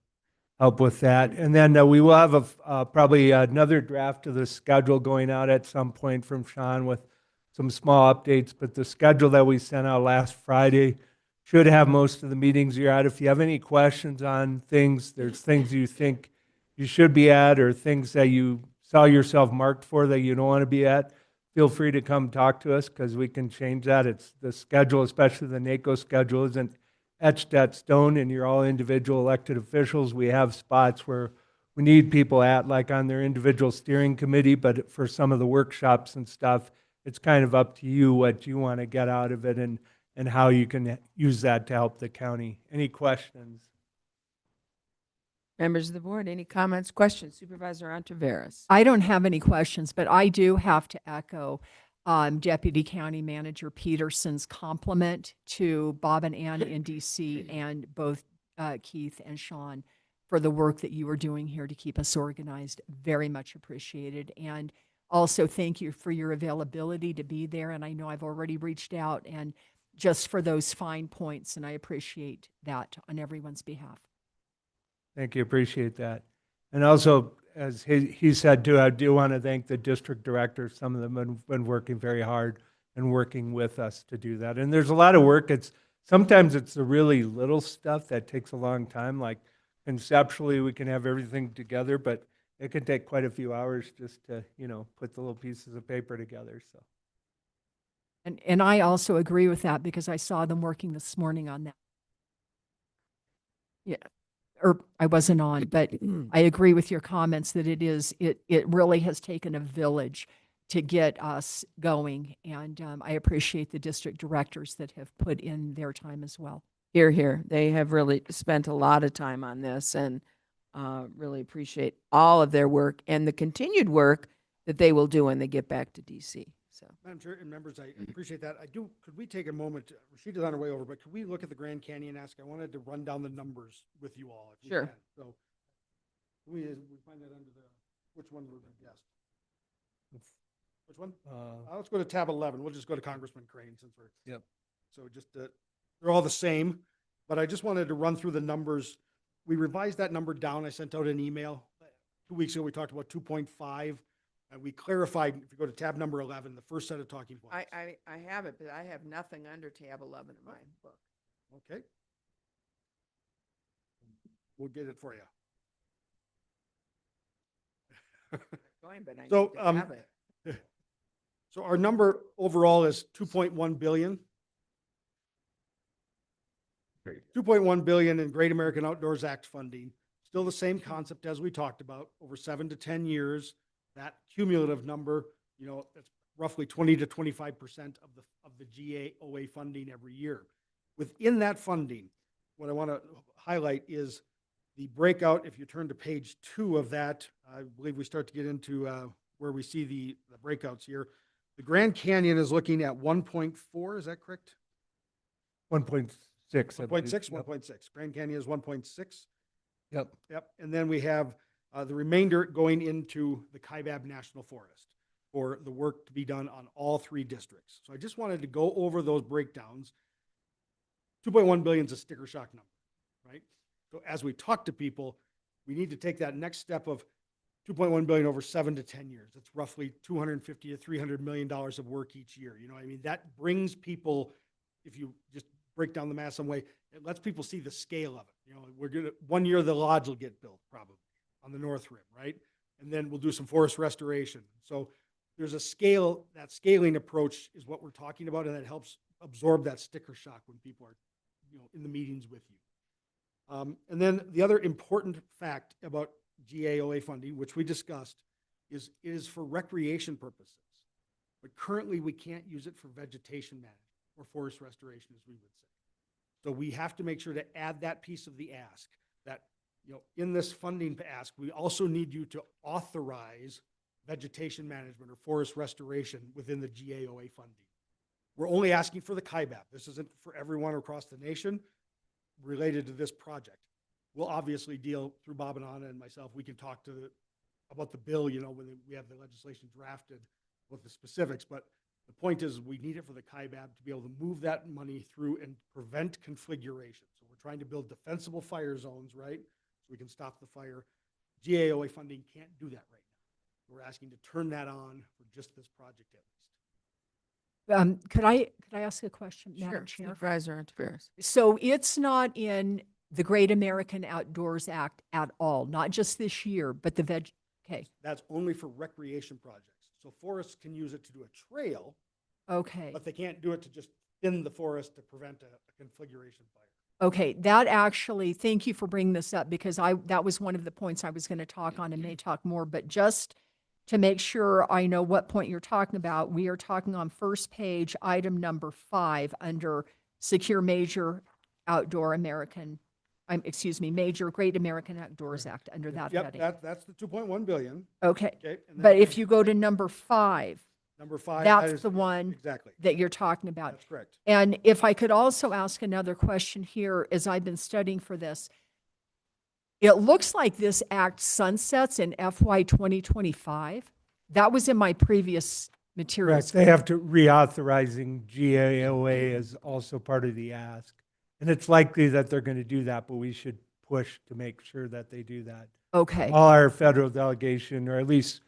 help with that. And then we will have probably another draft of the schedule going out at some point from Sean with some small updates, but the schedule that we sent out last Friday should have most of the meetings you're at. If you have any questions on things, there's things you think you should be at or things that you saw yourself marked for that you don't want to be at, feel free to come talk to us because we can change that. It's the schedule, especially the NACO schedule, isn't etched at stone, and you're all individual elected officials. We have spots where we need people at, like on their individual steering committee, but for some of the workshops and stuff, it's kind of up to you what you want to get out of it and how you can use that to help the county. Any questions? Members of the board, any comments, questions? Supervisor Ontiveros. I don't have any questions, but I do have to echo Deputy County Manager Peterson's compliment to Bob and Ann in DC and both Keith and Sean for the work that you are doing here to keep us organized. Very much appreciated. And also thank you for your availability to be there. And I know I've already reached out and just for those fine points, and I appreciate that on everyone's behalf. Thank you, appreciate that. And also, as he said too, I do want to thank the district directors. Some of them have been working very hard and working with us to do that. And there's a lot of work. Sometimes it's the really little stuff that takes a long time. Like conceptually, we can have everything together, but it can take quite a few hours just to, put the little pieces of paper together. So. And I also agree with that because I saw them working this morning on that. Yeah. Or I wasn't on, but I agree with your comments that it really has taken a village to get us going. And I appreciate the district directors that have put in their time as well. Here. They have really spent a lot of time on this. And Really appreciate all of their work and the continued work that they will do when they get back to DC. So, Madam Chair and members, I appreciate that. Could we take a moment, Rashida's on her way over, but could we look at the Grand Canyon ask? I wanted to run down the numbers with you all, if we Sure. can. So, we find that under which one we're gonna guess? Which one? Let's go to tab 11. We'll just go to Congressman Crane since we're. Yep. So just, they're all the same, but I just wanted to run through the numbers. We revised that number down. I sent out an email. 2 weeks ago, we talked about 2.5. And we clarified, if you go to tab number 11, the first set of talking points. I have it, but I have nothing under tab 11 in my book. Okay. We'll get it for you. Going, but I So, need to have it. So our number overall is 2.1 billion. 2.1 billion in Great American Outdoors Act funding. Still the same concept as we talked about, over 7 to 10 years. That cumulative number, that's roughly 20 to 25% of the GAOA funding every year. Within that funding, what I want to highlight is the breakout. If you turn to page 2 of that, I believe we start to get into where we see the breakouts here. The Grand Canyon is looking at 1.4, is that correct? 1.6. 1.6, 1.6. Grand Canyon is 1.6. Yep. Yep. And then we have the remainder going into the Kaibab National Forest for the work to be done on all 3 districts. So I just wanted to go over those breakdowns. 2.1 billion is a sticker shock number, right? So as we talk to people, we need to take that next step of 2.1 billion over 7 to 10 years. It's roughly 250 to 300 million dollars of work each year. That brings people, if you just break down the math some way, it lets people see the scale of it. We're gonna, 1 year the lodge will get built probably on the North Rim, right? And then we'll do some forest restoration. So there's a scale, that scaling approach is what we're talking about, and that helps absorb that sticker shock when people are, in the meetings with you. And then the other important fact about GAOA funding, which we discussed, is it is for recreation purposes. But currently we can't use it for vegetation management or forest restoration, as we would say. So we have to make sure to add that piece of the ask that, in this funding ask, we also need you to authorize vegetation management or forest restoration within the GAOA funding. We're only asking for the Kaibab. This isn't for everyone across the nation related to this project. We'll obviously deal through Bob and Anna and myself. We can talk about the bill, when we have the legislation drafted with the specifics, but the point is we need it for the Kaibab to be able to move that money through and prevent conflagration. So we're trying to build defensible fire zones, right? So we can stop the fire. GAOA funding can't do that right now. We're asking to turn that on for just this project at least. Could I ask a question, Madam Chair? Supervisor Tavares. So it's not in the Great American Outdoors Act at all, not just this year, but okay. That's only for recreation projects. So forests can use it to do a trail. Okay. But they can't do it to just thin the forest to prevent a conflagration fire. Okay, that actually, thank you for bringing this up because that was one of the points I was going to talk on and may talk more, but just to make sure I know what point you're talking about, we are talking on first page, item number 5 under Secure Major Outdoor American, Major Great American Outdoors Act under that heading. Yep, that's the 2.1 billion. Okay, Okay. And but then if you go to number 5, number 5, that's the one exactly that you're talking about. That's correct. And if I could also ask another question here, as I've been studying for this, it looks like this act sunsets in FY 2025. That was in my previous materials. Correct. They have to reauthorizing GAOA is also part of the ask. And it's likely that they're going to do that, but we should push to make sure that they do that. Okay. All our federal delegation, or at least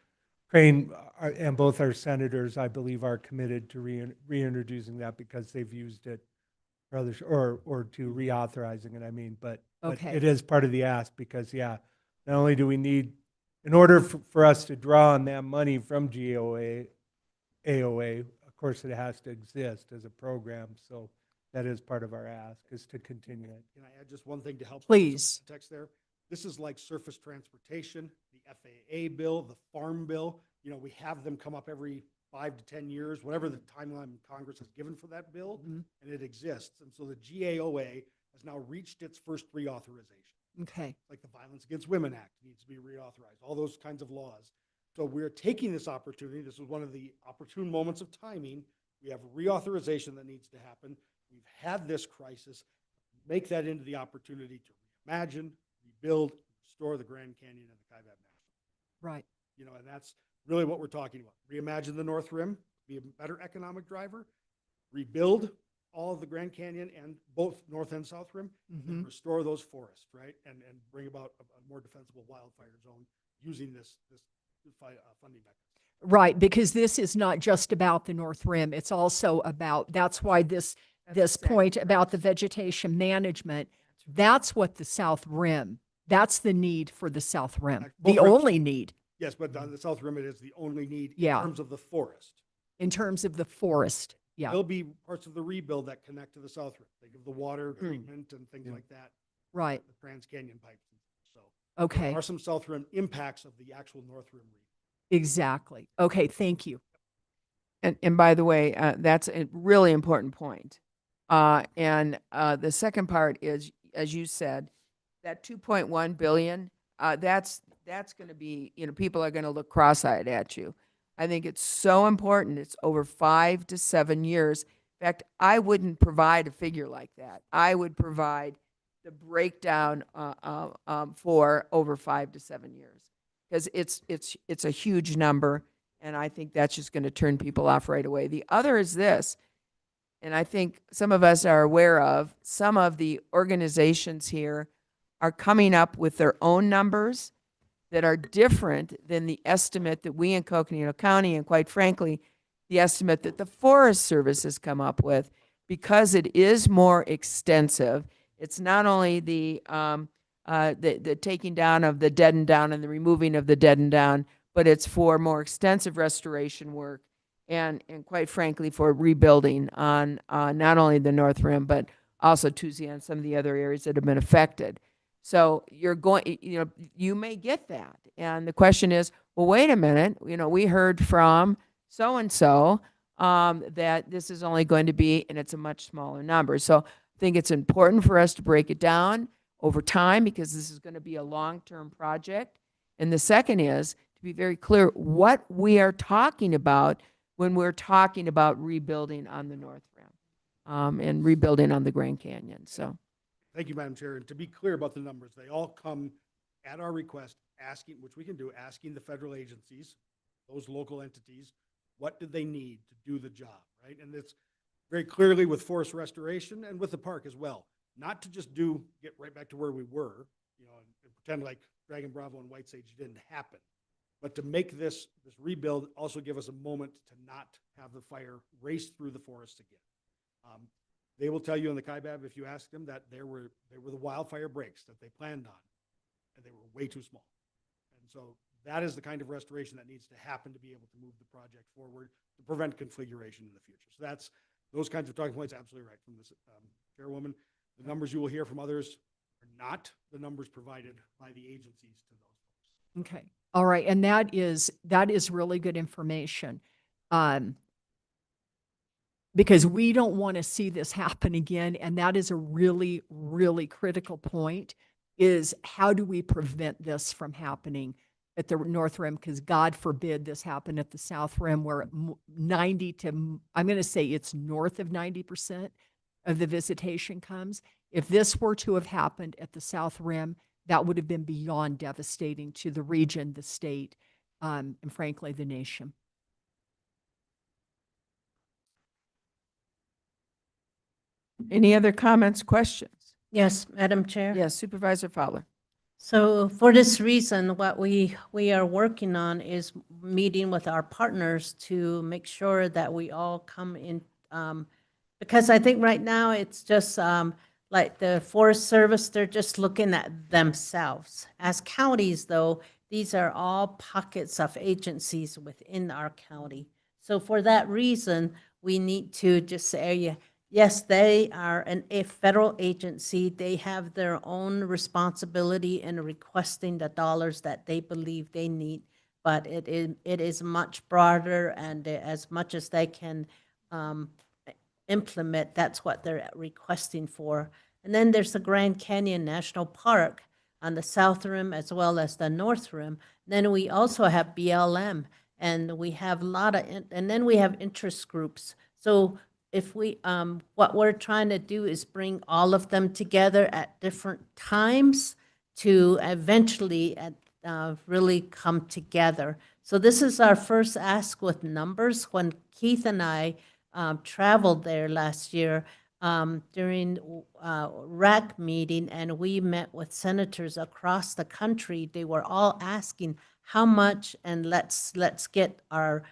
Crane and both our senators, I believe, are committed to reintroducing that because they've used it for others, or to reauthorizing it, but Okay. it is part of the ask because, not only do we need, in order for us to draw on that money from AOA, of course, it has to exist as a program. So that is part of our ask, is to continue it. Can I add just one thing to help? Please. Text there. This is like surface transportation, the FAA bill, the Farm Bill. We have them come up every 5 to 10 years, whatever the timeline Congress has given for that bill, and it exists. And so the GAOA has now reached its first reauthorization. Okay. Like the Violence Against Women Act needs to be reauthorized, all those kinds of laws. So we're taking this opportunity. This is one of the opportune moments of timing. We have reauthorization that needs to happen. We've had this crisis. Make that into the opportunity to reimagine, rebuild, restore the Grand Canyon and the Kaibab National. Right. You know, and that's really what we're talking about. Reimagine the North Rim, be a better economic driver, rebuild all of the Grand Canyon and both North and South Rim, and restore those forests, right? And bring about a more defensible wildfire zone using this funding mechanism. Right, because this is not just about the North Rim. It's also about, that's why this point about the vegetation management, that's what the South Rim, that's the need for the South Rim, Both the rims. only need Yes, but on the South Rim, it is the only need Yeah. in terms of the forest. in terms of the forest. Yeah, There'll be parts of the rebuild that connect to the South Rim. Think of the water treatment and things like that, right. the Trans Canyon pipes. So Okay, there are some South Rim impacts of the actual North Rim rebuild. exactly. Okay, thank you. And by the way, that's a really important point. And the second part is, as you said, that 2.1 billion, that's going to be, people are going to look cross-eyed at you. I think it's so important. It's over 5 to 7 years. In fact, I wouldn't provide a figure like that. I would provide the breakdown for over 5 to 7 years, because it's a huge number, and I think that's just going to turn people off right away. The other is this, and I think some of us are aware of, some of the organizations here are coming up with their own numbers that are different than the estimate that we in Coconino County, and quite frankly, the estimate that the Forest Service has come up with, because it is more extensive. It's not only the taking down of the dead and down and the removing of the dead and down, but it's for more extensive restoration work and quite frankly, for rebuilding on not only the North Rim, but also Tuesday and some of the other areas that have been affected. So you're going, you may get that. And the question is, well, wait a minute, we heard from so-and-so that this is only going to be, and it's a much smaller number. So I think it's important for us to break it down over time, because this is going to be a long-term project. And the second is to be very clear what we are talking about when we're talking about rebuilding on the North Rim and rebuilding on the Grand Canyon. So. Thank you, Madam Chair. And to be clear about the numbers, they all come at our request, asking, which we can do, asking the federal agencies, those local entities, what do they need to do the job, right? And it's very clearly with forest restoration and with the park as well, not to just get right back to where we were, and pretend like Dragon Bravo and White Sage didn't happen, but to make this rebuild also give us a moment to not have the fire race through the forest again. They will tell you in the Kaibab, if you ask them, that they were the wildfire breaks that they planned on, and they were way too small. And so that is the kind of restoration that needs to happen to be able to move the project forward to prevent configuration in the future. So that's those kinds of talking points. Absolutely right from this chairwoman. The numbers you will hear from others are not the numbers provided by the agencies to those folks. Okay. All right. And that is really good information. Because we don't want to see this happen again. And that is a really, really critical point, is how do we prevent this from happening at the North Rim? Because God forbid this happen at the South Rim, where 90 to, I'm going to say it's north of 90% of the visitation comes. If this were to have happened at the South Rim, that would have been beyond devastating to the region, the state, and frankly, the nation. Any other comments, questions? Yes, Madam Chair. Yes, Supervisor Fowler. So for this reason, what we are working on is meeting with our partners to make sure that we all come in, because I think right now it's just like the Forest Service, they're just looking at themselves. As counties, though, these are all pockets of agencies within our county. So for that reason, we need to just say, yes, they are a federal agency. They have their own responsibility in requesting the dollars that they believe they need, but it is much broader, and as much as they can implement, that's what they're requesting for. And then there's the Grand Canyon National Park, on the South Rim as well as the North Rim. Then we also have BLM, and we have a lot of, and then we have interest groups. So if we, what we're trying to do is bring all of them together at different times to eventually really come together. So this is our first ask with numbers. When Keith and I traveled there last year during RAC meeting, and we met with senators across the country, they were all asking how much, and let's get our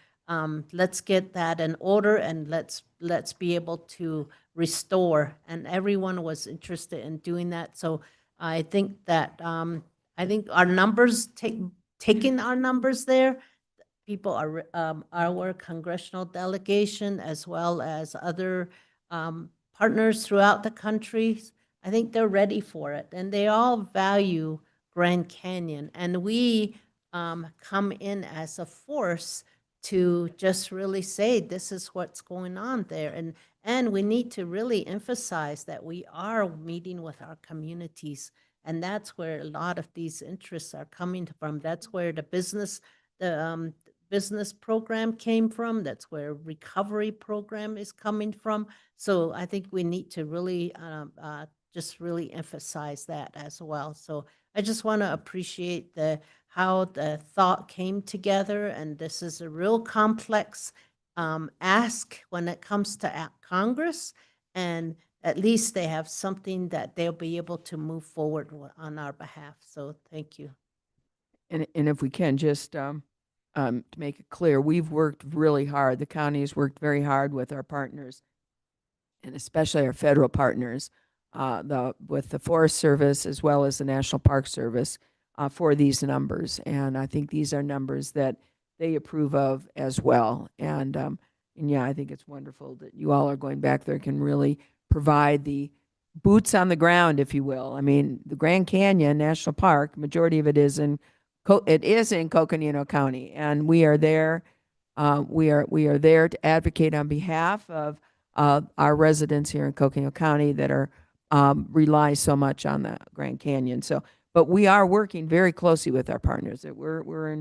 let's get that in order, and let's be able to restore. And everyone was interested in doing that. So I think that I think our numbers taking our numbers there, people are our congressional delegation as well as other partners throughout the country. I think they're ready for it, and they all value Grand Canyon. And we come in as a force to just really say this is what's going on there, and we need to really emphasize that we are meeting with our communities, and that's where a lot of these interests are coming from. That's where the business program came from. That's where recovery program is coming from. So I think we need to really just really emphasize that as well. So I just want to appreciate how the thought came together, and this is a real complex ask when it comes to Congress, and at least they have something that they'll be able to move forward on our behalf. So thank you. And if we can just to make it clear, we've worked really hard. The county has worked very hard with our partners, and especially our federal partners, with the Forest Service as well as the National Park Service for these numbers. And I think these are numbers that they approve of as well. And yeah, I think it's wonderful that you all are going back there, can really provide the boots on the ground, if you will. I mean, the Grand Canyon National Park, majority of it is in Coconino County, and we are there. We are there to advocate on behalf of our residents here in Coconino County that are rely so much on the Grand Canyon. So, but we are working very closely with our partners. That we're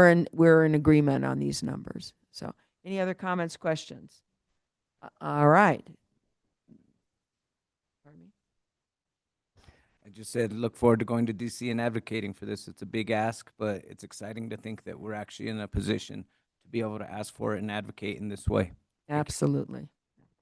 in agreement on these numbers. So, any other comments, questions? All right. Pardon me? I just said, look forward to going to DC and advocating for this. It's a big ask, but it's exciting to think that we're actually in a position to be able to ask for it and advocate in this way. Absolutely.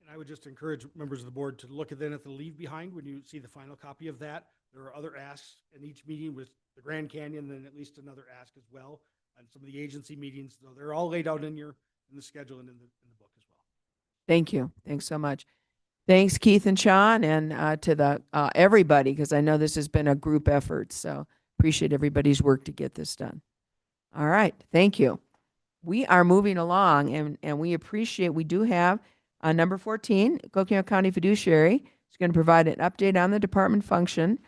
And I would just encourage members of the board to look at the leave behind when you see the final copy of that. There are other asks in each meeting with the Grand Canyon, and at least another ask as well, and some of the agency meetings. So they're all laid out in the schedule and in the book as well. Thank you. Thanks so much. Thanks, Keith and Sean, and to the everybody, because I know this has been a group effort. So appreciate everybody's work to get this done. All right. Thank you. We are moving along, and we appreciate, we do have number 14, Coconino County Fiduciary is going to provide an update on the department function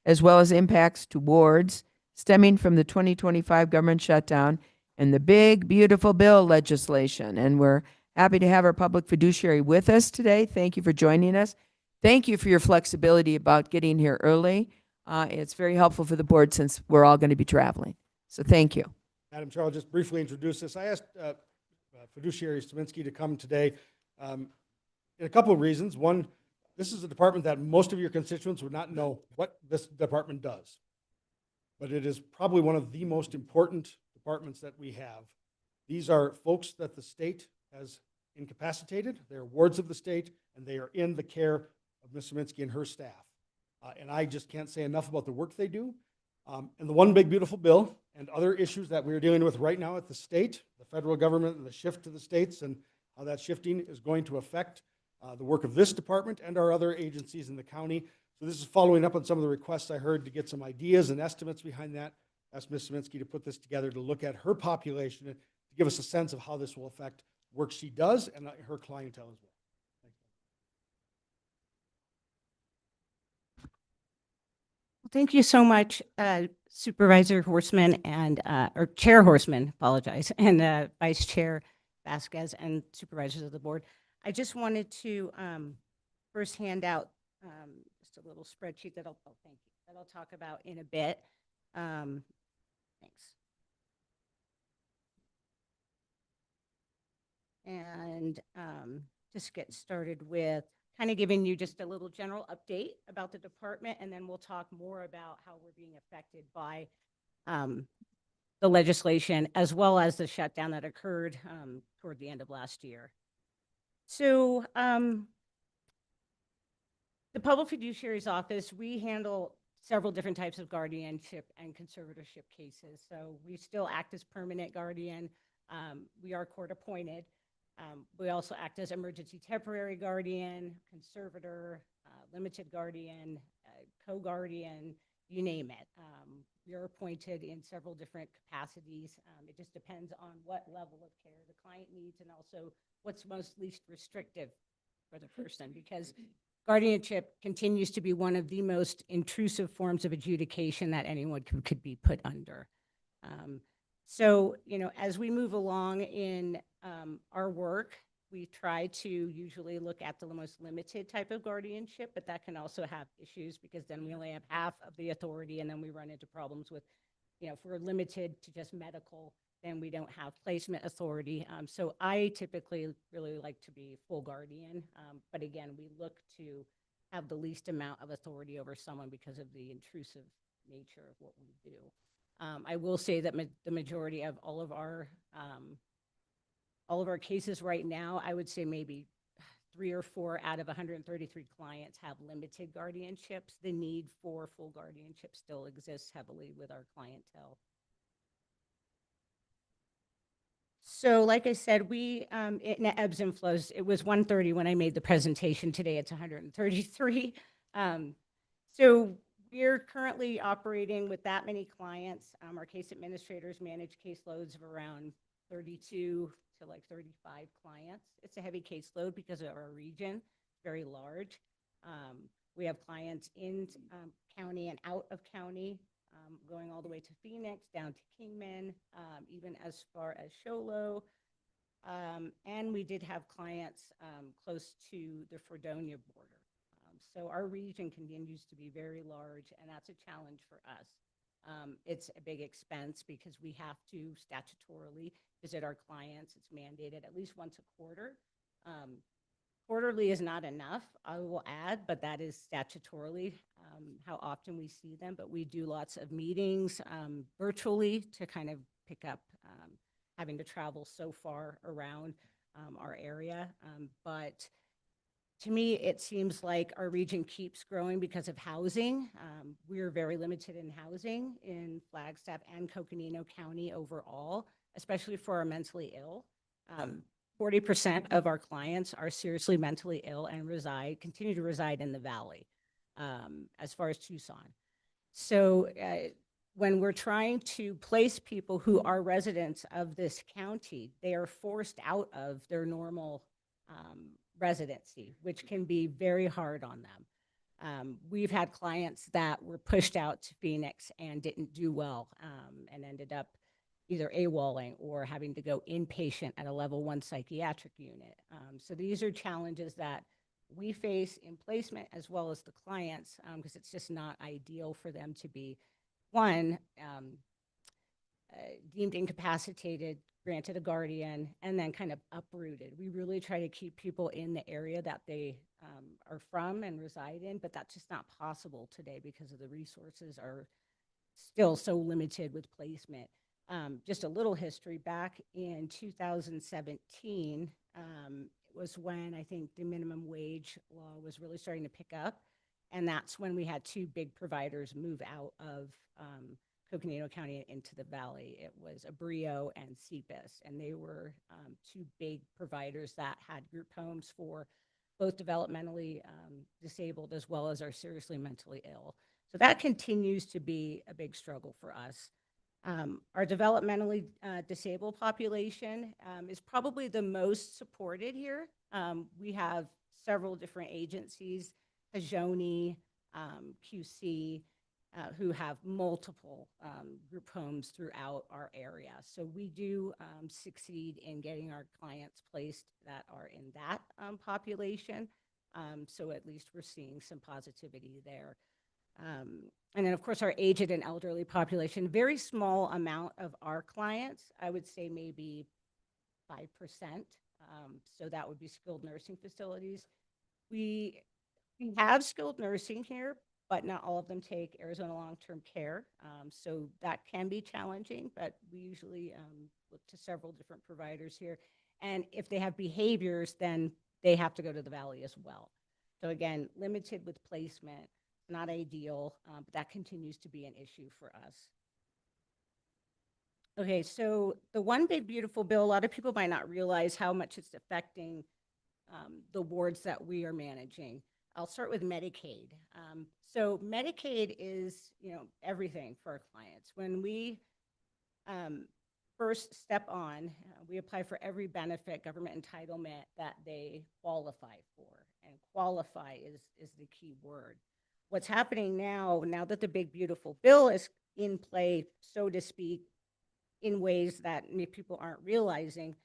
as well as impacts to wards stemming from the 2025 government shutdown and the big, beautiful bill legislation. And we're happy to have our public fiduciary with us today. Thank you for joining us. Thank you for your flexibility about getting here early. It's very helpful for the board since we're all going to be traveling. So thank you. Madam Chair, I'll just briefly introduce this. I asked fiduciary Staminsky to come today in a couple of reasons. One, this is a department that most of your constituents would not know what this department does, but it is probably one of the most important departments that we have. These are folks that the state has incapacitated. They're wards of the state, and they are in the care of Ms. Staminsky and her staff. And I just can't say enough about the work they do. And the one big beautiful bill and other issues that we're dealing with right now at the state, the federal government, and the shift to the states, and how that shifting is going to affect the work of this department and our other agencies in the county. So this is following up on some of the requests I heard to get some ideas and estimates behind that. Asked Ms. Staminsky to put this together to look at her population and to give us a sense of how this will affect work she does and her clientele as well. Thank you so much, Supervisor Horseman and, or Chair Horseman, apologize, and Vice Chair Vasquez and supervisors of the board. I just wanted to first hand out just a little spreadsheet that oh, thank you. that I'll talk about in a bit. Thanks. And just get started with kind of giving you just a little general update about the department, and then we'll talk more about how we're being affected by the legislation, as well as the shutdown that occurred toward the end of last year. So the Public Fiduciary's Office, we handle several different types of guardianship and conservatorship cases. So we still act as permanent guardian. We are court appointed. We also act as emergency temporary guardian, conservator, limited guardian, co-guardian, you name it. We are appointed in several different capacities. It just depends on what level of care the client needs and also what's most least restrictive for the person, because guardianship continues to be one of the most intrusive forms of adjudication that anyone could be put under. So, you know, as we move along in our work, we try to usually look at the most limited type of guardianship, but that can also have issues because then we only have half of the authority, and then we run into problems with, you know, if we're limited to just medical, then we don't have placement authority. So I typically really like to be full guardian, but again, we look to have the least amount of authority over someone because of the intrusive nature of what we do. I will say that the majority of all of our cases right now, I would say maybe 3 or 4 out of 133 clients have limited guardianships. The need for full guardianship still exists heavily with our clientele. So like I said, it ebbs and flows. It was 130 when I made the presentation. Today it's 133. So we're currently operating with that many clients. Our case administrators manage caseloads of around 32 to like 35 clients. It's a heavy caseload because of our region, very large. We have clients in county and out of county, going all the way to Phoenix, down to Kingman, even as far as Show Low. And we did have clients close to the Fredonia border. So our region continues to be very large, and that's a challenge for us. It's a big expense because we have to statutorily visit our clients. It's mandated at least once a quarter. Quarterly is not enough, I will add, but that is statutorily how often we see them. But we do lots of meetings virtually to kind of pick up having to travel so far around our area. But to me, it seems like our region keeps growing because of housing. We're very limited in housing in Flagstaff and Coconino County overall, especially for our mentally ill. 40% of our clients are seriously mentally ill and continue to reside in the Valley, as far as Tucson. So when we're trying to place people who are residents of this county, they are forced out of their normal residency, which can be very hard on them. We've had clients that were pushed out to Phoenix and didn't do well and ended up either AWOLing or having to go inpatient at a level 1 psychiatric unit. So these are challenges that we face in placement as well as the clients, because it's just not ideal for them to be, one, deemed incapacitated, granted a guardian, and then kind of uprooted. We really try to keep people in the area that they are from and reside in, but that's just not possible today because of the resources are still so limited with placement. Just a little history, back in 2017 was when I think the minimum wage law was really starting to pick up. And that's when we had 2 big providers move out of Coconino County into the Valley. It was Abrio and CPIS, and they were 2 big providers that had group homes for both developmentally disabled as well as our seriously mentally ill. So that continues to be a big struggle for us. Our developmentally disabled population is probably the most supported here. We have several different agencies, Hajoni, QC, who have multiple group homes throughout our area. So we do succeed in getting our clients placed that are in that population. So at least we're seeing some positivity there. And then, of course, our aged and elderly population, very small amount of our clients, I would say maybe 5%. So that would be skilled nursing facilities. We have skilled nursing here, but not all of them take Arizona long-term care. So that can be challenging, but we usually look to several different providers here. And if they have behaviors, then they have to go to the Valley as well. So again, limited with placement, not ideal, but that continues to be an issue for us. Okay, so the One Big Beautiful Bill, a lot of people might not realize how much it's affecting the wards that we are managing. I'll start with Medicaid. So Medicaid is, everything for our clients. When we first step on, we apply for every benefit, government entitlement that they qualify for. And qualify is the key word. What's happening now that the Big Beautiful Bill is in play, so to speak, in ways that people aren't realizing,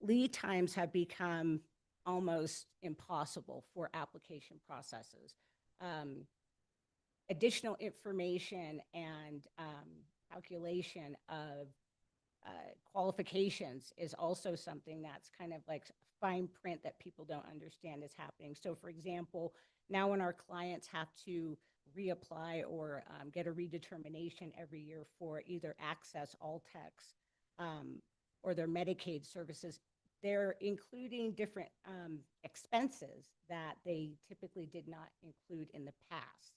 lead times have become almost impossible for application processes. Additional information and calculation of qualifications is also something that's kind of like fine print that people don't understand is happening. So for example, now when our clients have to reapply or get a redetermination every year for either Access, All-Tex, or their Medicaid services, they're including different expenses that they typically did not include in the past,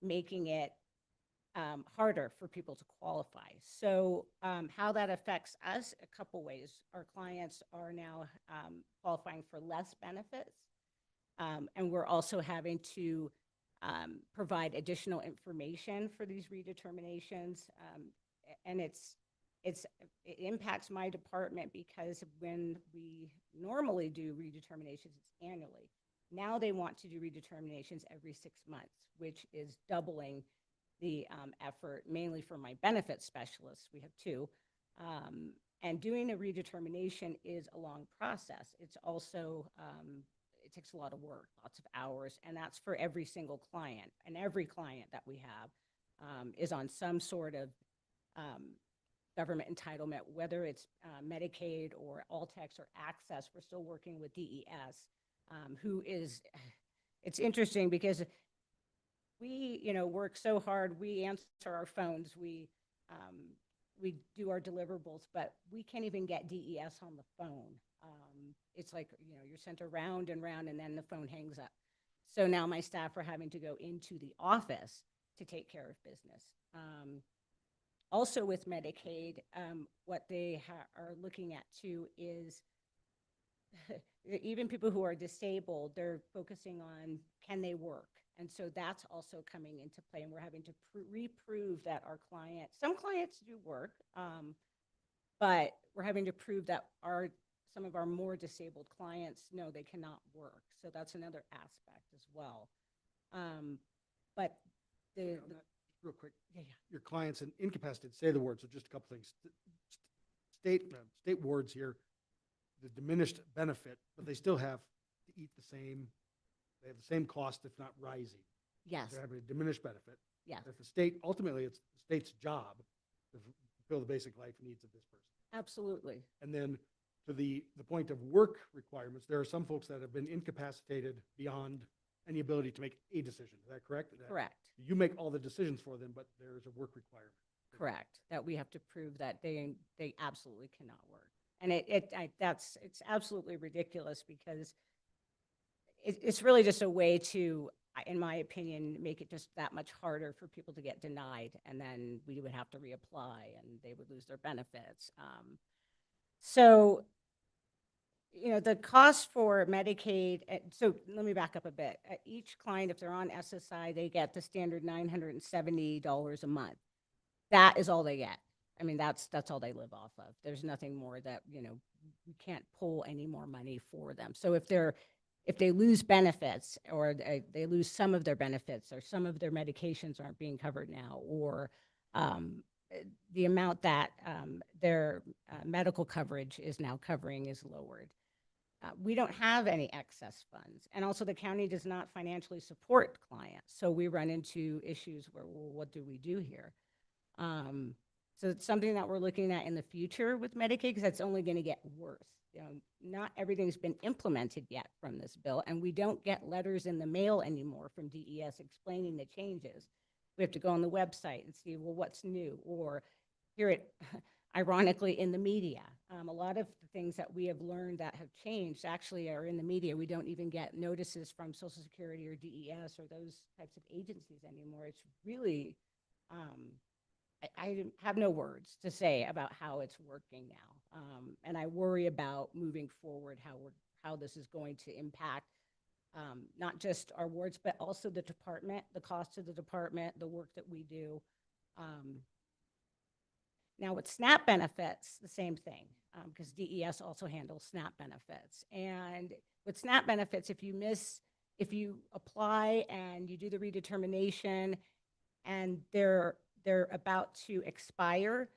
making it harder for people to qualify. So how that affects us, a couple ways. Our clients are now qualifying for less benefits, and we're also having to provide additional information for these redeterminations. And it impacts my department because when we normally do redeterminations, it's annually. Now they want to do redeterminations every 6 months, which is doubling the effort, mainly for my benefits specialists. We have 2. And doing a redetermination is a long process. It's also, it takes a lot of work, lots of hours, and that's for every single client. And every client that we have is on some sort of government entitlement, whether it's Medicaid or All-Tex or Access. We're still working with DES, who is, it's interesting because we, work so hard. We answer our phones. We do our deliverables, but we can't even get DES on the phone. It's like, you're sent around and round and then the phone hangs up. So now my staff are having to go into the office to take care of business. Also with Medicaid, what they are looking at too is even people who are disabled, they're focusing on, can they work? And so that's also coming into play, and we're having to reprove that our clients, some clients do work, but we're having to prove that some of our more disabled clients, no, they cannot work. So that's another aspect as well. But real quick, yeah. your clients and incapacitated, say the word, so just a couple things. State wards here, the diminished benefit, but they still have to eat the same, they have the same cost, if not rising. Yes. They're having a diminished benefit. Yes. If the state, ultimately, it's the state's job to fulfill the basic life needs of this person. Absolutely. And then to the point of work requirements, there are some folks that have been incapacitated beyond any ability to make a decision. Is that correct? Correct. You make all the decisions for them, but there's a work requirement. Correct. That we have to prove that they absolutely cannot work. And it's absolutely ridiculous because it's really just a way to, in my opinion, make it just that much harder for people to get denied, and then we would have to reapply and they would lose their benefits. So, the cost for Medicaid, so let me back up a bit. Each client, if they're on SSI, they get the standard $970 a month. That is all they get. I mean, that's all they live off of. There's nothing more that, we can't pull any more money for them. So if they lose benefits, or they lose some of their benefits, or some of their medications aren't being covered now, or the amount that their medical coverage is now covering is lowered. we don't have any excess funds. And also the county does not financially support clients. So we run into issues where, well, what do we do here? So it's something that we're looking at in the future with Medicaid, because that's only going to get worse. You know, not everything's been implemented yet from this bill, and we don't get letters in the mail anymore from DES explaining the changes. We have to go on the website and see, well, what's new, or hear it ironically in the media. A lot of the things that we have learned that have changed actually are in the media. We don't even get notices from Social Security or DES or those types of agencies anymore. It's really, I have no words to say about how it's working now. And I worry about moving forward how this is going to impact not just our wards, but also the department, the cost of the department, the work that we do. Now with SNAP benefits, the same thing, because DES also handles SNAP benefits. And with SNAP benefits, if you apply and you do the redetermination and they're about to expire,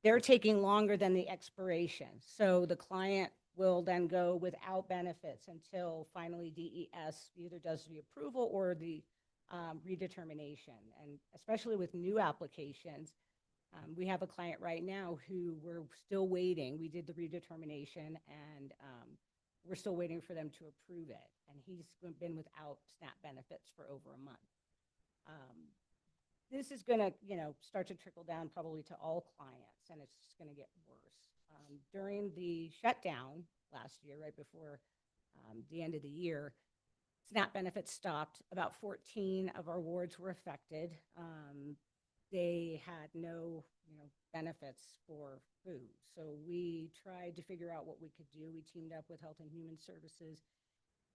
they're taking longer than the expiration. So the client will then go without benefits until finally DES either does the approval or the redetermination. And especially with new applications, we have a client right now who we're still waiting. We did the redetermination and we're still waiting for them to approve it. And he's been without SNAP benefits for over a month. This is going to, start to trickle down probably to all clients, and it's just going to get worse. During the shutdown last year, right before the end of the year, SNAP benefits stopped. About 14 of our wards were affected. They had no, benefits for food. So we tried to figure out what we could do. We teamed up with Health and Human Services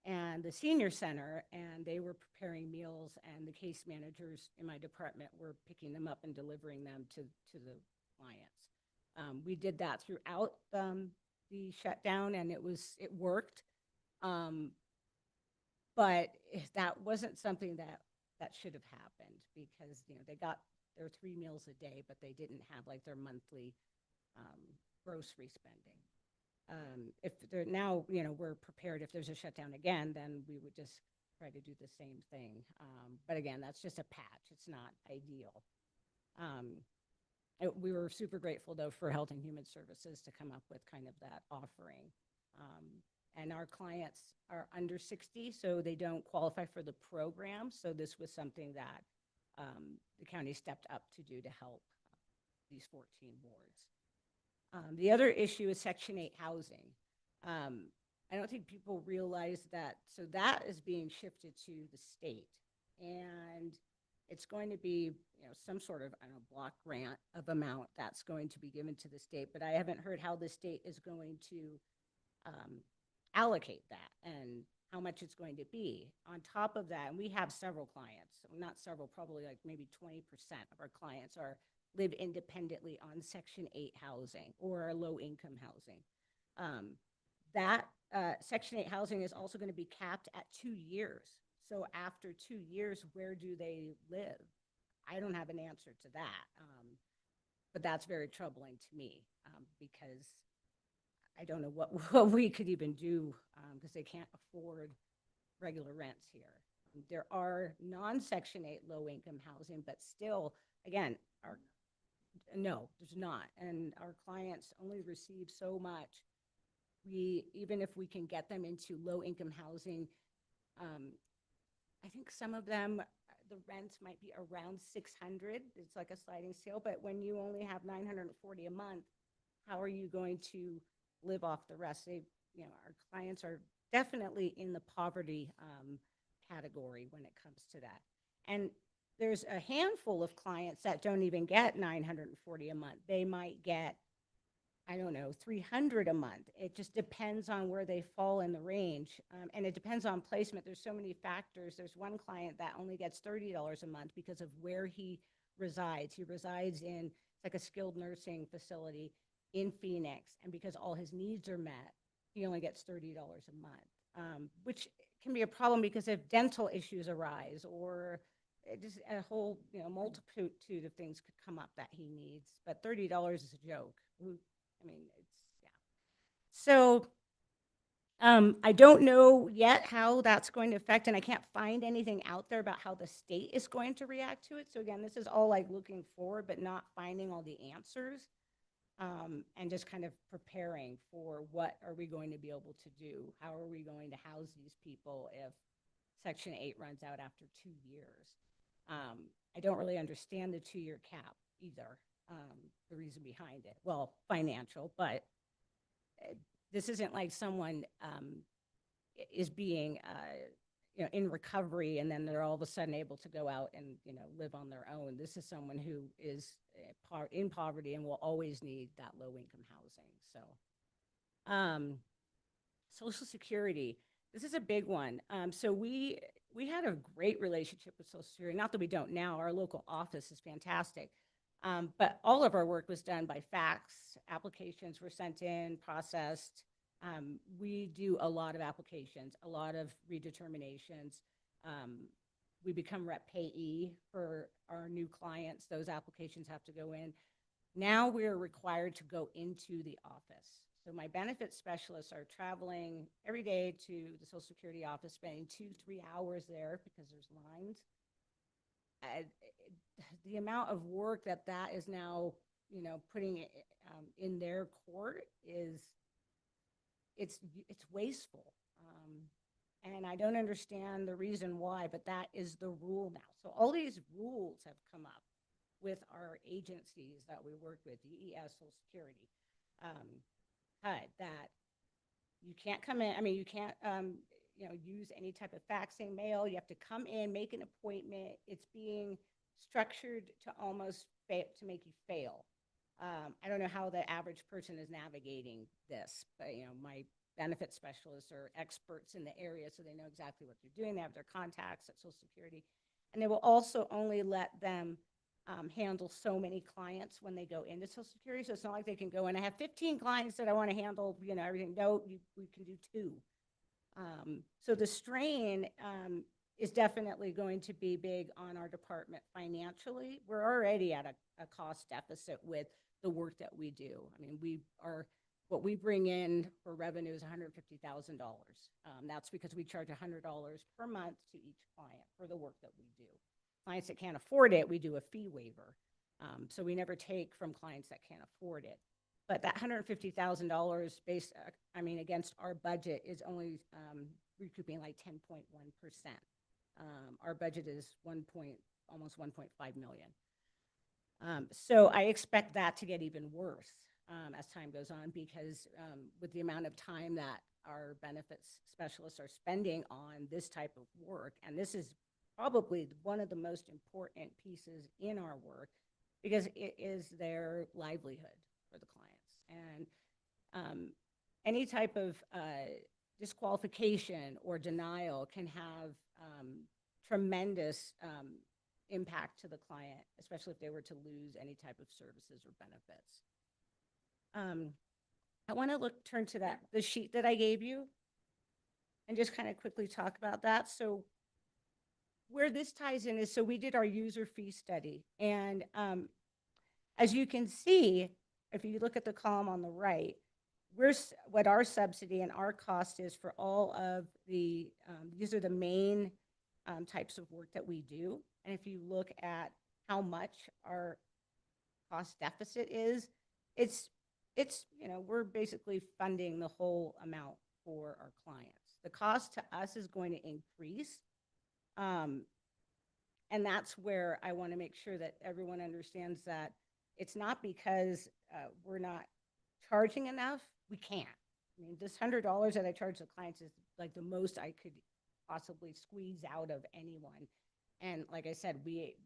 and the senior center, and they were preparing meals, and the case managers in my department were picking them up and delivering them to the clients. We did that throughout the shutdown, and it worked. But that wasn't something that should have happened, because they got their 3 meals a day, but they didn't have like their monthly grocery spending. If they're now, we're prepared if there's a shutdown again, then we would just try to do the same thing. But again, that's just a patch. It's not ideal. We were super grateful though for Health and Human Services to come up with kind of that offering. And our clients are under 60, so they don't qualify for the program. So this was something that the county stepped up to do to help these 14 wards. The other issue is Section 8 housing. I don't think people realize that. So that is being shifted to the state, and it's going to be, some sort of, block grant of amount that's going to be given to the state. But I haven't heard how the state is going to allocate that and how much it's going to be. On top of that, and we have several clients, not several, probably like maybe 20% of our clients live independently on Section 8 housing or low income housing. That Section 8 housing is also going to be capped at 2 years. So after 2 years, where do they live? I don't have an answer to that. But that's very troubling to me because I don't know what we could even do because they can't afford regular rents here. There are non-Section 8 low-income housing, but still, again, no, there's not. And our clients only receive so much. Even if we can get them into low-income housing, I think some of them, the rents might be around $600. It's like a sliding scale, but when you only have $940 a month, how are you going to live off the rest? Our clients are definitely in the poverty category when it comes to that. And there's a handful of clients that don't even get $940 a month. They might get, I don't know, $300 a month. It just depends on where they fall in the range. And it depends on placement. There's so many factors. There's one client that only gets $30 a month because of where he resides. He resides in like a skilled nursing facility in Phoenix. And because all his needs are met, he only gets $30 a month, which can be a problem because if dental issues arise or just a whole multitude of things could come up that he needs. But $30 is a joke. I mean, it's, yeah. So I don't know yet how that's going to affect, and I can't find anything out there about how the state is going to react to it. So again, this is all like looking forward, but not finding all the answers, and just kind of preparing for what are we going to be able to do? How are we going to house these people if Section 8 runs out after 2 years? I don't really understand the 2-year cap either, the reason behind it. Well, financial, but this isn't like someone is being, in recovery and then they're all of a sudden able to go out and, live on their own. This is someone who is in poverty and will always need that low income housing. So, Social Security, this is a big one. So we had a great relationship with Social Security. Not that we don't now. Our local office is fantastic. But all of our work was done by fax. Applications were sent in, processed. We do a lot of applications, a lot of redeterminations. We become rep payee for our new clients. Those applications have to go in. Now we're required to go into the office. So my benefits specialists are traveling every day to the Social Security office, spending 2-3 hours there because there's lines. The amount of work that is now, putting it in their court is, it's wasteful. And I don't understand the reason why, but that is the rule now. So all these rules have come up with our agencies that we work with, DES, Social Security, HUD, that you can't come in, you can't, use any type of faxing, mail. You have to come in, make an appointment. It's being structured to almost to make you fail. I don't know how the average person is navigating this, but my benefit specialists are experts in the area, so they know exactly what they're doing. They have their contacts at Social Security, and they will also only let them handle so many clients when they go into Social Security. So it's not like they can go in. I have 15 clients that I want to handle, everything. No, we can do 2. So the strain is definitely going to be big on our department financially. We're already at a cost deficit with the work that we do. What we bring in for revenue is $150,000. That's because we charge $100 per month to each client for the work that we do. Clients that can't afford it, we do a fee waiver. So we never take from clients that can't afford it. But that $150,000 based, against our budget is only recouping like 10.1%. Our budget is almost 1.5 million. So I expect that to get even worse as time goes on, because with the amount of time that our benefits specialists are spending on this type of work, and this is probably one of the most important pieces in our work because it is their livelihood for the clients. And any type of disqualification or denial can have tremendous impact to the client, especially if they were to lose any type of services or benefits. I want to turn to the sheet that I gave you and just kind of quickly talk about that. So where this ties in is, so we did our user fee study, and as you can see, if you look at the column on the right, what our subsidy and our cost is for all of the, these are the main types of work that we do. And if you look at how much our cost deficit is, it's we're basically funding the whole amount for our clients. The cost to us is going to increase. And that's where I want to make sure that everyone understands that it's not because we're not charging enough. We can't. This $100 that I charge the clients is like the most I could possibly squeeze out of anyone. And like I said, we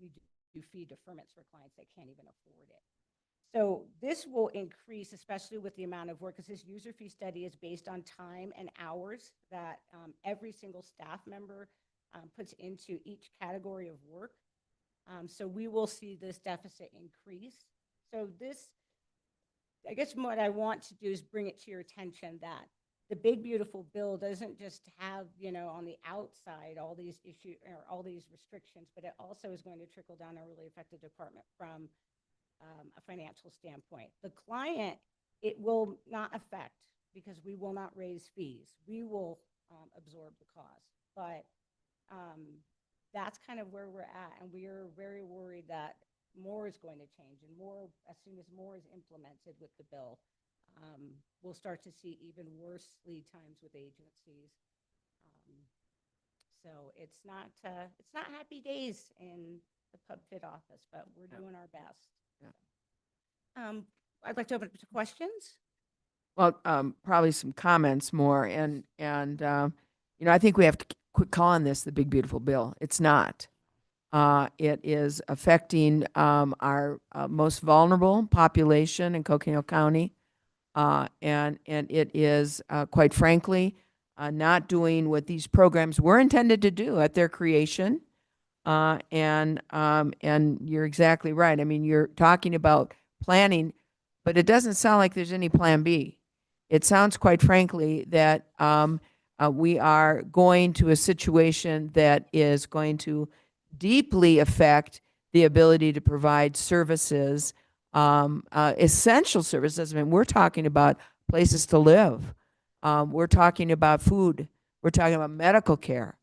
do fee deferments for clients that can't even afford it. So this will increase, especially with the amount of work, because this user fee study is based on time and hours that every single staff member puts into each category of work. So we will see this deficit increase. So this, I guess what I want to do is bring it to your attention that the big, beautiful bill doesn't just have, on the outside, all these issues or all these restrictions, but it also is going to trickle down and really affect the department from a financial standpoint. The client, it will not affect because we will not raise fees. We will absorb the cost. But that's kind of where we're at. And we are very worried that more is going to change, and more, as soon as more is implemented with the bill, we'll start to see even worse lead times with agencies. So it's not happy days in the pub fit office, but we're doing our best. I'd like to open up to questions. Well, probably some comments more, and I think we have to quit calling this the big beautiful bill. It's not. It is affecting our most vulnerable population in Coconino County, and it is quite frankly not doing what these programs were intended to do at their creation. And you're exactly right. I mean, you're talking about planning, but it doesn't sound like there's any plan B. It sounds, quite frankly, that we are going to a situation that is going to deeply affect the ability to provide services, essential services. I mean, we're talking about places to live. We're talking about food. We're talking about medical care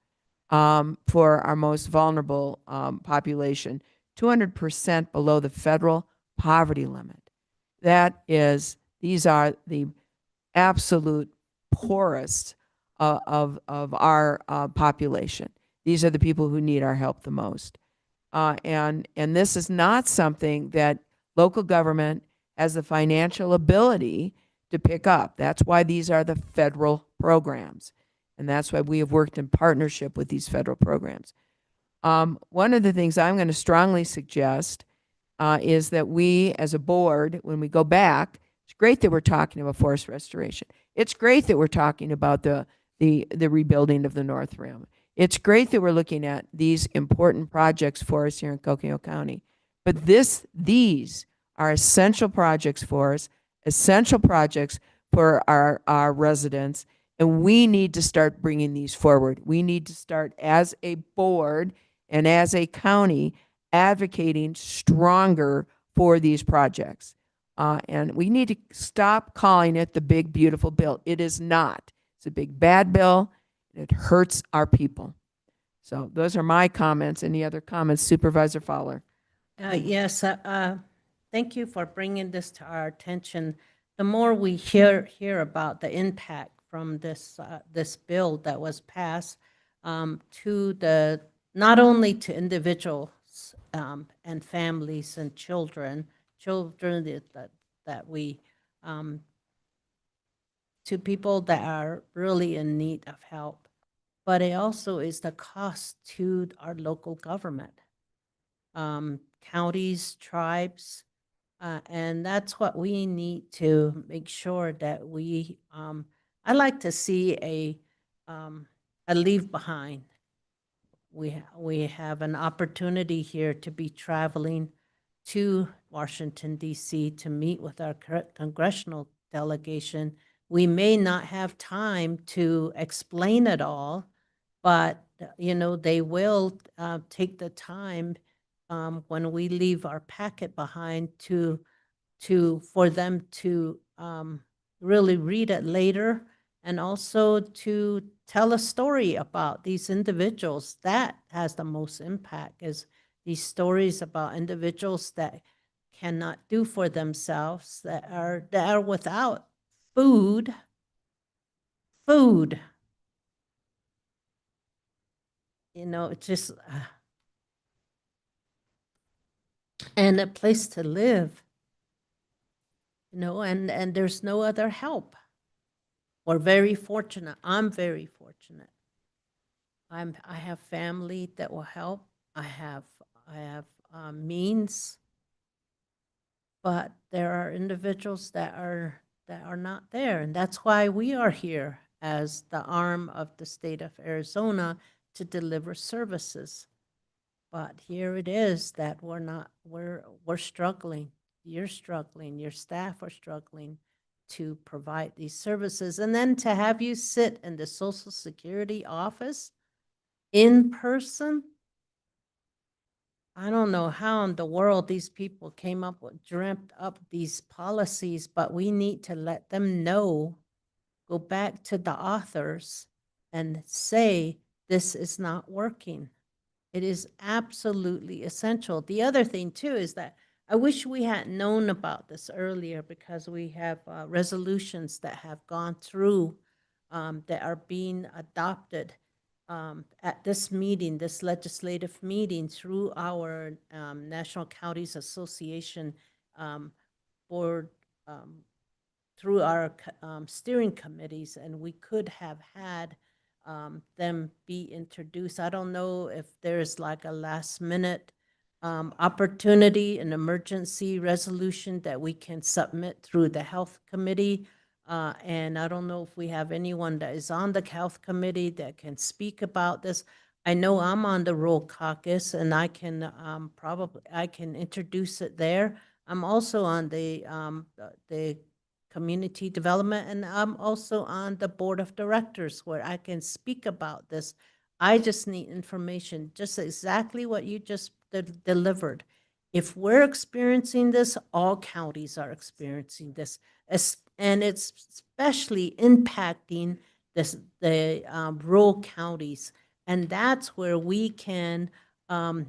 for our most vulnerable population, 200% below the federal poverty limit. These are the absolute poorest of our population. These are the people who need our help the most. And this is not something that local government has the financial ability to pick up. That's why these are the federal programs. And that's why we have worked in partnership with these federal programs. One of the things I'm going to strongly suggest is that we as a board, when we go back, it's great that we're talking about forest restoration. It's great that we're talking about the rebuilding of the North Rim. It's great that we're looking at these important projects for us here in Coconino County. But these are essential projects for us, essential projects for our residents, and we need to start bringing these forward. We need to start as a board and as a county advocating stronger for these projects. And we need to stop calling it the big, beautiful bill. It is not. It's a big, bad bill. It hurts our people. So those are my comments. Any other comments? Supervisor Fowler. Yes, thank you for bringing this to our attention. The more we hear about the impact from this bill that was passed to not only to individuals and families and children that we to people that are really in need of help, but it also is the cost to our local government, counties, tribes, and that's what we need to make sure that we. I like to see a leave behind. We have an opportunity here to be traveling to Washington, D.C. to meet with our congressional delegation. We may not have time to explain it all, but they will take the time when we leave our packet behind for them to really read it later, and also to tell a story about these individuals. That has the most impact, is these stories about individuals that cannot do for themselves, that are without food, it's just, and a place to live, and there's no other help. We're very fortunate. I'm very fortunate. I have family that will help. I have means, but there are individuals that are not there, and that's why we are here as the arm of the state of Arizona to deliver services. But here it is that we're struggling. You're struggling. Your staff are struggling to provide these services, and then to have you sit in the Social Security office in person. I don't know how in the world these people dreamt up these policies, but we need to let them know go back to the authors and say, this is not working. It is absolutely essential. The other thing too is that I wish we had known about this earlier, because we have resolutions that have gone through that are being adopted at this meeting, this legislative meeting, through our National Counties Association board, through our steering committees, and we could have had them be introduced. I don't know if there's like a last minute opportunity, an emergency resolution that we can submit through the health committee. And I don't know if we have anyone that is on the health committee that can speak about this. I know I'm on the rural caucus, and I can I can introduce it there. I'm also on the community development, and I'm also on the board of directors where I can speak about this. I just need information, just exactly what you just delivered. If we're experiencing this, all counties are experiencing this, and it's especially impacting the rural counties. And that's where we can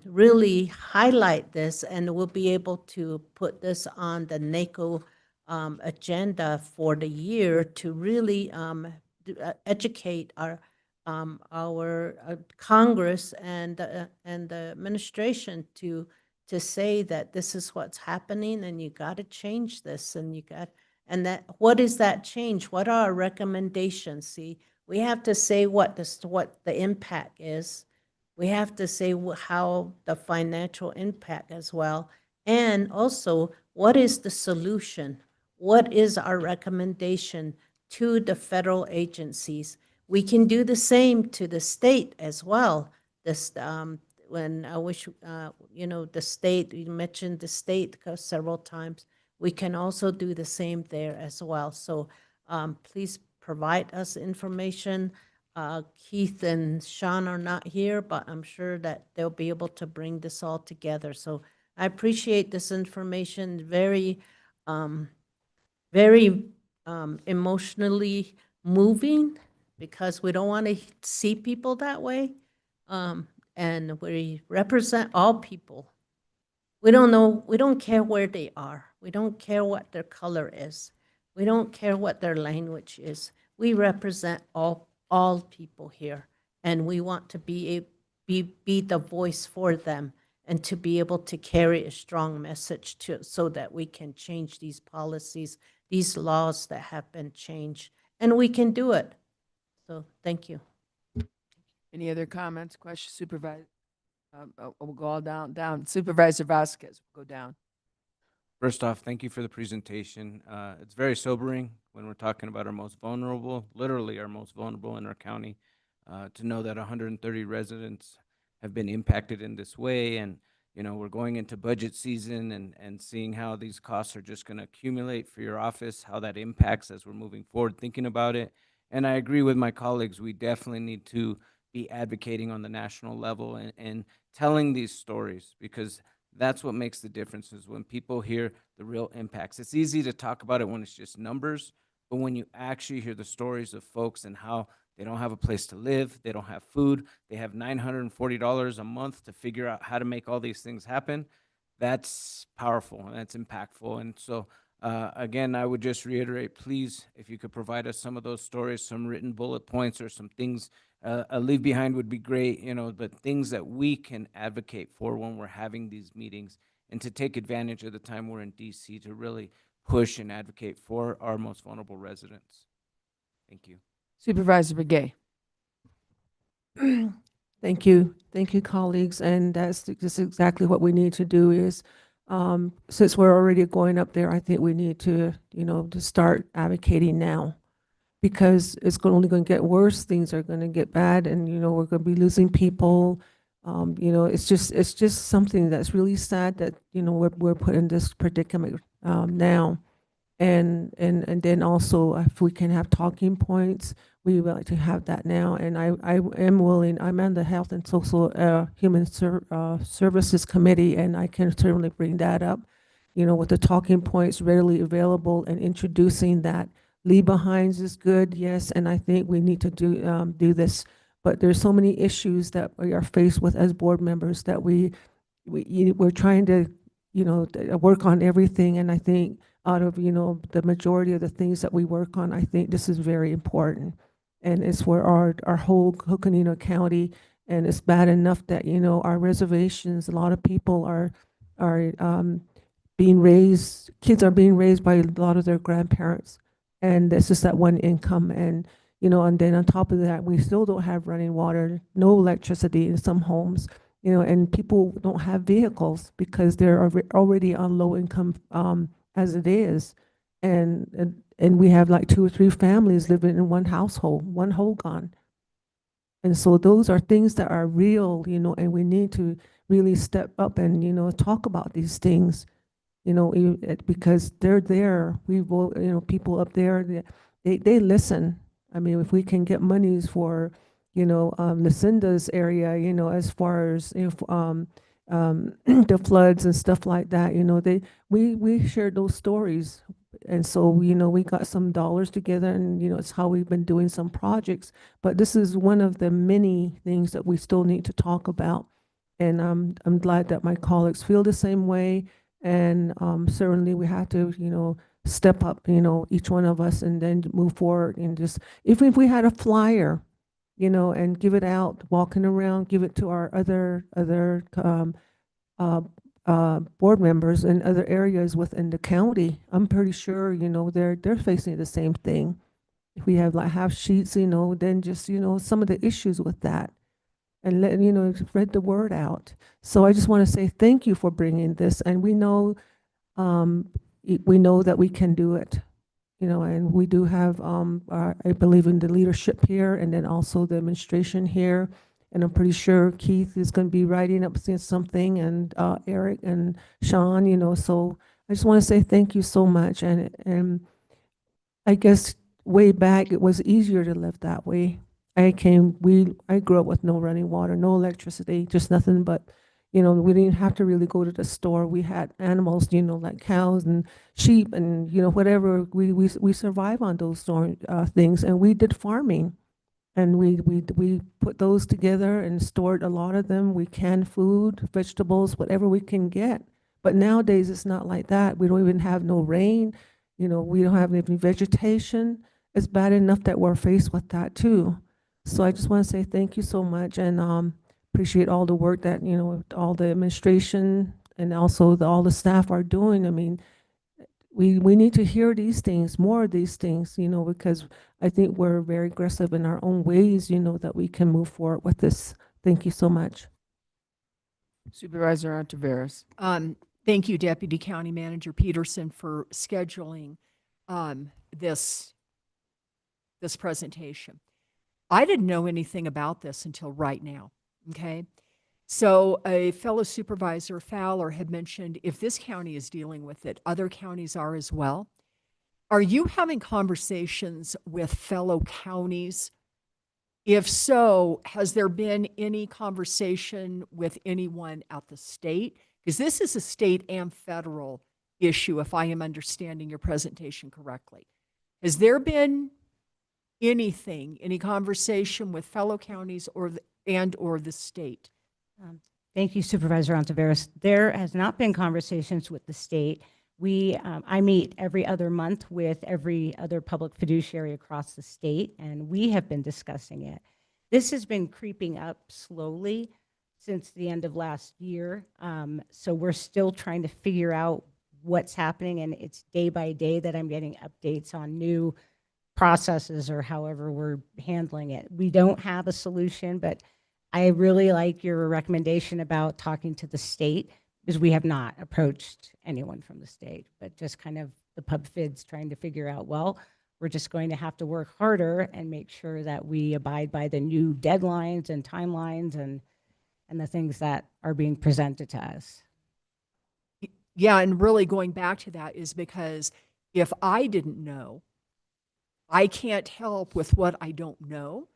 really highlight this, and we'll be able to put this on the NACO agenda for the year to really educate our Congress and the administration to say that this is what's happening, and you got to change this, and that what is that change? What are our recommendations? See, we have to say what the impact is. We have to say how the financial impact as well, and also what is the solution? What is our recommendation to the federal agencies? We can do the same to the state as well. This, when I wish, you know, the state, you mentioned the state several times. We can also do the same there as well. So please provide us information. Keith and Sean are not here, but I'm sure that they'll be able to bring this all together. So I appreciate this information. Very, very emotionally moving, because we don't want to see people that way. And we represent all people. We don't know, we don't care where they are. We don't care what their color is. We don't care what their language is. We represent all people here, and we want to be the voice for them, and to be able to carry a strong message so that we can change these policies, these laws that have been changed, and we can do it. So thank you. Any other comments, questions, Supervisor? We'll go all down. Supervisor Vasquez, go down. First off, thank you for the presentation. It's very sobering when we're talking about our most vulnerable, literally our most vulnerable in our county, to know that 130 residents have been impacted in this way. And, you know, we're going into budget season and seeing how these costs are just going to accumulate for your office, how that impacts as we're moving forward, thinking about it. And I agree with my colleagues. We definitely need to be advocating on the national level and telling these stories, because that's what makes the difference, is when people hear the real impacts. It's easy to talk about it when it's just numbers, but when you actually hear the stories of folks and how they don't have a place to live, they don't have food, they have $940 a month to figure out how to make all these things happen, that's powerful and that's impactful. And so, again, I would just reiterate, please, if you could provide us some of those stories, some written bullet points or some things, a leave behind would be great, you know, but things that we can advocate for when we're having these meetings, and to take advantage of the time we're in DC to really push and advocate for our most vulnerable residents. Thank you. Supervisor Begay. Thank you. Thank you, colleagues. And that's just exactly what we need to do is, since we're already going up there, I think we need to, you know, to start advocating now, because it's only going to get worse. Things are going to get bad, and, you know, we're going to be losing people. You know, it's just something that's really sad that, you know, we're put in this predicament now. And then also, if we can have talking points, we would like to have that now. And I am willing. I'm on the Health and Social Human Services Committee, and I can certainly bring that up, you know, with the talking points readily available, and introducing that leave behinds is good, yes, and I think we need to do this. But there's so many issues that we are faced with as board members that we're trying to, work on everything. And I think out of, the majority of the things that we work on, I think this is very important. And it's for our whole Coconino County. And it's bad enough that, our reservations, a lot of people are being raised, kids are being raised by a lot of their grandparents. And it's just that one income. And, and then on top of that, we still don't have running water, no electricity in some homes, and people don't have vehicles because they're already on low income as it is. And we have like 2 or 3 families living in one household, one Hogan. And so those are things that are real, and we need to really step up and, talk about these things, because they're there. We will, people up there, they listen. I mean, if we can get monies for, Lucinda's area, as far as, the floods and stuff like that, we shared those stories. And so, we got some dollars together and, it's how we've been doing some projects. But this is one of the many things that we still need to talk about. And I'm glad that my colleagues feel the same way. And certainly we have to, step up, each one of us, and then move forward. And just, even if we had a flyer, and give it out, walking around, give it to our other board members in other areas within the county. I'm pretty sure, they're facing the same thing. If we have like half sheets, then just, some of the issues with that, and let, spread the word out. So I just want to say thank you for bringing this, and we know that we can do it, and we do have, I believe in the leadership here, and then also the administration here. And I'm pretty sure Keith is going to be writing up something, and Eric and Sean, so I just want to say thank you so much. And I guess way back, it was easier to live that way. I grew up with no running water, no electricity, just nothing but, we didn't have to really go to the store. We had animals, like cows and sheep and, whatever. We survive on those things. And we did farming. And we put those together and stored a lot of them. We canned food, vegetables, whatever we can get. But nowadays, it's not like that. We don't even have no rain. We don't have any vegetation. It's bad enough that we're faced with that too. So I just want to say thank you so much, and appreciate all the work that, all the administration and also all the staff are doing. I mean, we need to hear these things, more of these things, because I think we're very aggressive in our own ways, that we can move forward with this. Thank you so much. Supervisor Ontiveros. Thank you, Deputy County Manager Peterson, for scheduling this presentation. I didn't know anything about this until right now, okay? So a fellow supervisor, Fowler, had mentioned if this county is dealing with it, other counties are as well. Are you having conversations with fellow counties? If so, has there been any conversation with anyone at the state? Because this is a state and federal issue, if I am understanding your presentation correctly. Has there been any conversation with fellow counties or the state? Thank you, Supervisor Ontiveros. There has not been conversations with the state. I meet every other month with every other public fiduciary across the state, and we have been discussing it. This has been creeping up slowly since the end of last year. So we're still trying to figure out what's happening, and it's day by day that I'm getting updates on new processes or however we're handling it. We don't have a solution, but I really like your recommendation about talking to the state, because we have not approached anyone from the state, but just kind of the pub fids trying to figure out, well, we're just going to have to work harder and make sure that we abide by the new deadlines and timelines and the things that are being presented to us. Yeah, and really going back to that is because if I didn't know, I can't help with what I don't know.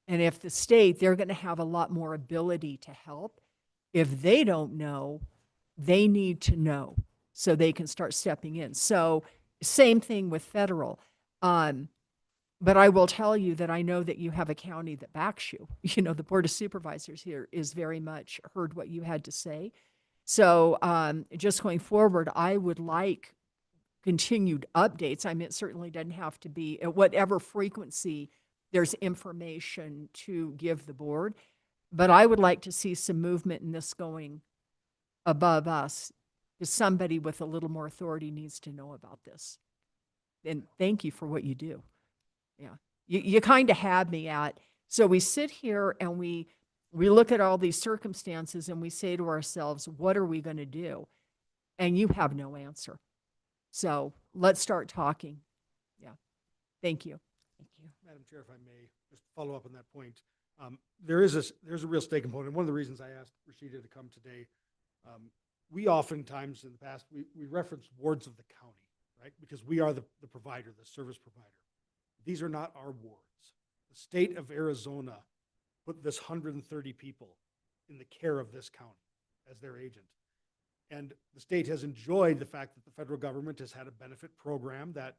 And if the state, they're going to have a lot more ability to help. If they don't know, they need to know so they can start stepping in. So same thing with federal. But I will tell you that I know that you have a county that backs you. You know, the Board of Supervisors here is very much heard what you had to say. So just going forward, I would like continued updates. I mean, it certainly doesn't have to be at whatever frequency there's information to give the board, but I would like to see some movement in this going above us, because somebody with a little more authority needs to know about this. And thank you for what you do. Yeah, you kind of had me at, so we sit here and we look at all these circumstances and we say to ourselves, what are we going to do? And you have no answer. So let's start talking. Yeah. Thank you. Thank you. Madam Chair, if I may, just follow up on that point. There's a real state component. One of the reasons I asked Rashida to come today, we oftentimes in the past, we reference wards of the county, right? Because we are the provider, the service provider. These are not our wards. The state of Arizona put this 130 people in the care of this county as their agent. And the state has enjoyed the fact that the federal government has had a benefit program that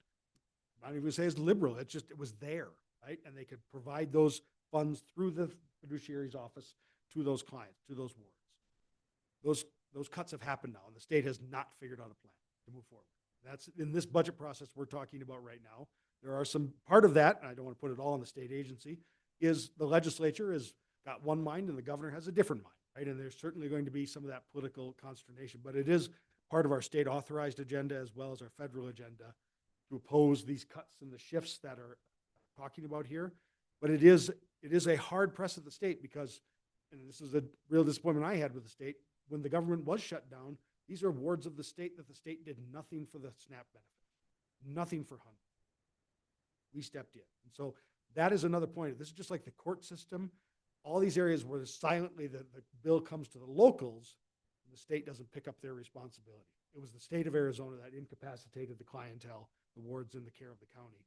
I'm not even say is liberal. It was there, right? And they could provide those funds through the fiduciary's office to those clients, to those wards. Those cuts have happened now, and the state has not figured out a plan to move forward. That's in this budget process we're talking about right now. There are some part of that, and I don't want to put it all on the state agency, is the legislature has got one mind and the governor has a different mind, right? And there's certainly going to be some of that political consternation, but it is part of our state authorized agenda as well as our federal agenda to oppose these cuts and the shifts that are talking about here. But it is a hard press at the state because, and this is a real disappointment I had with the state, when the government was shut down, these are wards of the state that the state did nothing for the SNAP benefit, nothing for HUD. We stepped in. And so that is another point. This is just like the court system. All these areas where silently the bill comes to the locals, and the state doesn't pick up their responsibility. It was the state of Arizona that incapacitated the clientele, the wards in the care of the county.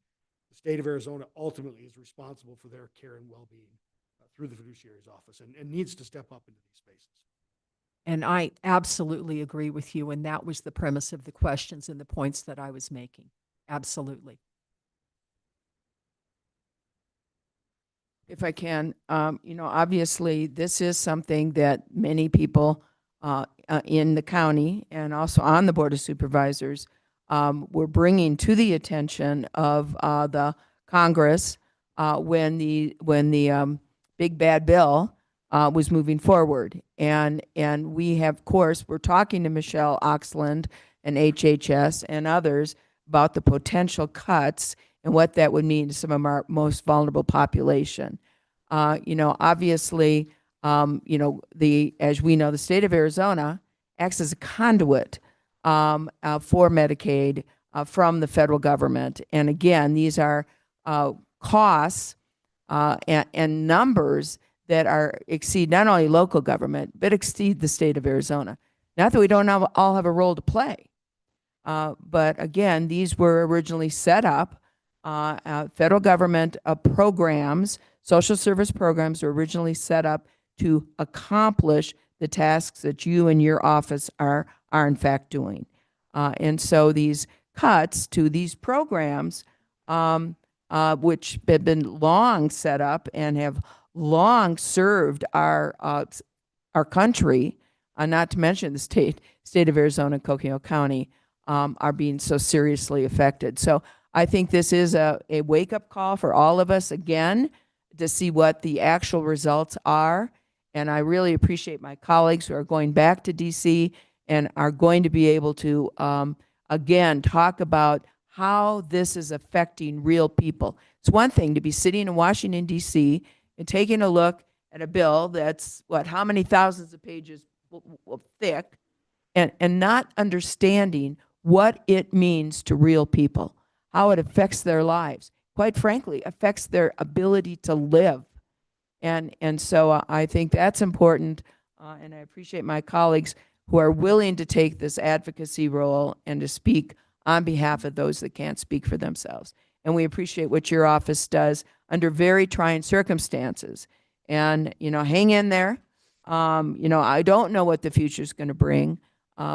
The state of Arizona ultimately is responsible for their care and well-being through the fiduciary's office and needs to step up into these spaces. And I absolutely agree with you. And that was the premise of the questions and the points that I was making. Absolutely. If I can, obviously this is something that many people in the county and also on the Board of Supervisors were bringing to the attention of the Congress when the big bad bill was moving forward. And we have, of course, we're talking to Michelle Oxland and HHS and others about the potential cuts and what that would mean to some of our most vulnerable population. Obviously, as we know, the state of Arizona acts as a conduit for Medicaid from the federal government. And again, these are costs and numbers that exceed not only local government, but exceed the state of Arizona. Not that we don't all have a role to play, but again, these were originally set up. Federal government programs, social service programs were originally set up to accomplish the tasks that you and your office are in fact doing. And so these cuts to these programs, which have been long set up and have long served our country, not to mention the state of Arizona and Coconino County, are being so seriously affected. So I think this is a wake-up call for all of us, again, to see what the actual results are. And I really appreciate my colleagues who are going back to DC and are going to be able to, again, talk about how this is affecting real people. It's one thing to be sitting in Washington, DC, and taking a look at a bill that's, how many thousands of pages thick, and not understanding what it means to real people, how it affects their lives, quite frankly, affects their ability to live. And so I think that's important, and I appreciate my colleagues who are willing to take this advocacy role and to speak on behalf of those that can't speak for themselves. And we appreciate what your office does under very trying circumstances. And, hang in there. I don't know what the future is going to bring.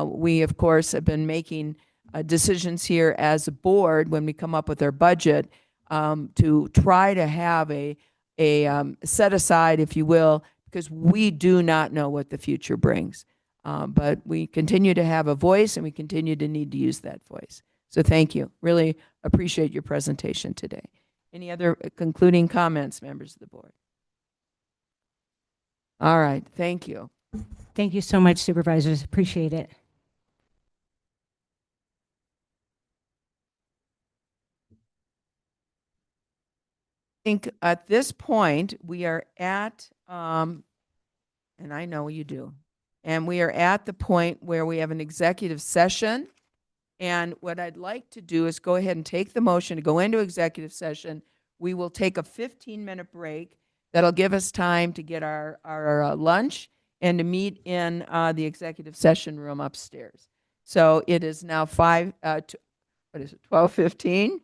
We, of course, have been making decisions here as a board when we come up with our budget, to try to have a set aside, if you will, because we do not know what the future brings. But we continue to have a voice and we continue to need to use that voice. So thank you. Really appreciate your presentation today. Any other concluding comments, members of the board? All right, thank you. Thank you so much, Supervisors. Appreciate it. I think at this point, we are at, and I know you do, and we are at the point where we have an executive session. And what I'd like to do is go ahead and take the motion to go into executive session. We will take a 15-minute break. That'll give us time to get our lunch and to meet in the executive session room upstairs. So it is now 12:15.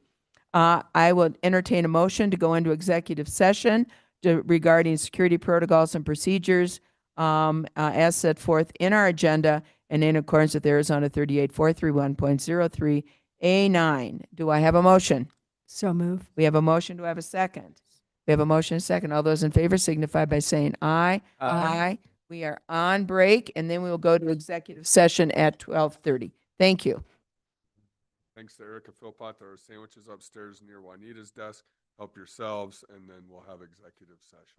I will entertain a motion to go into executive session regarding security protocols and procedures as set forth in our agenda and in accordance with Arizona 38431.03A9. Do I have a motion? So move. We have a motion. Do I have a second? We have a motion and a second. All those in favor signify by saying aye. Aye. We are on break, and then we will go to executive session at 12:30. Thank you. Thanks to Erica Philpott. There are sandwiches upstairs near Juanita's desk. Help yourselves, and then we'll have executive session.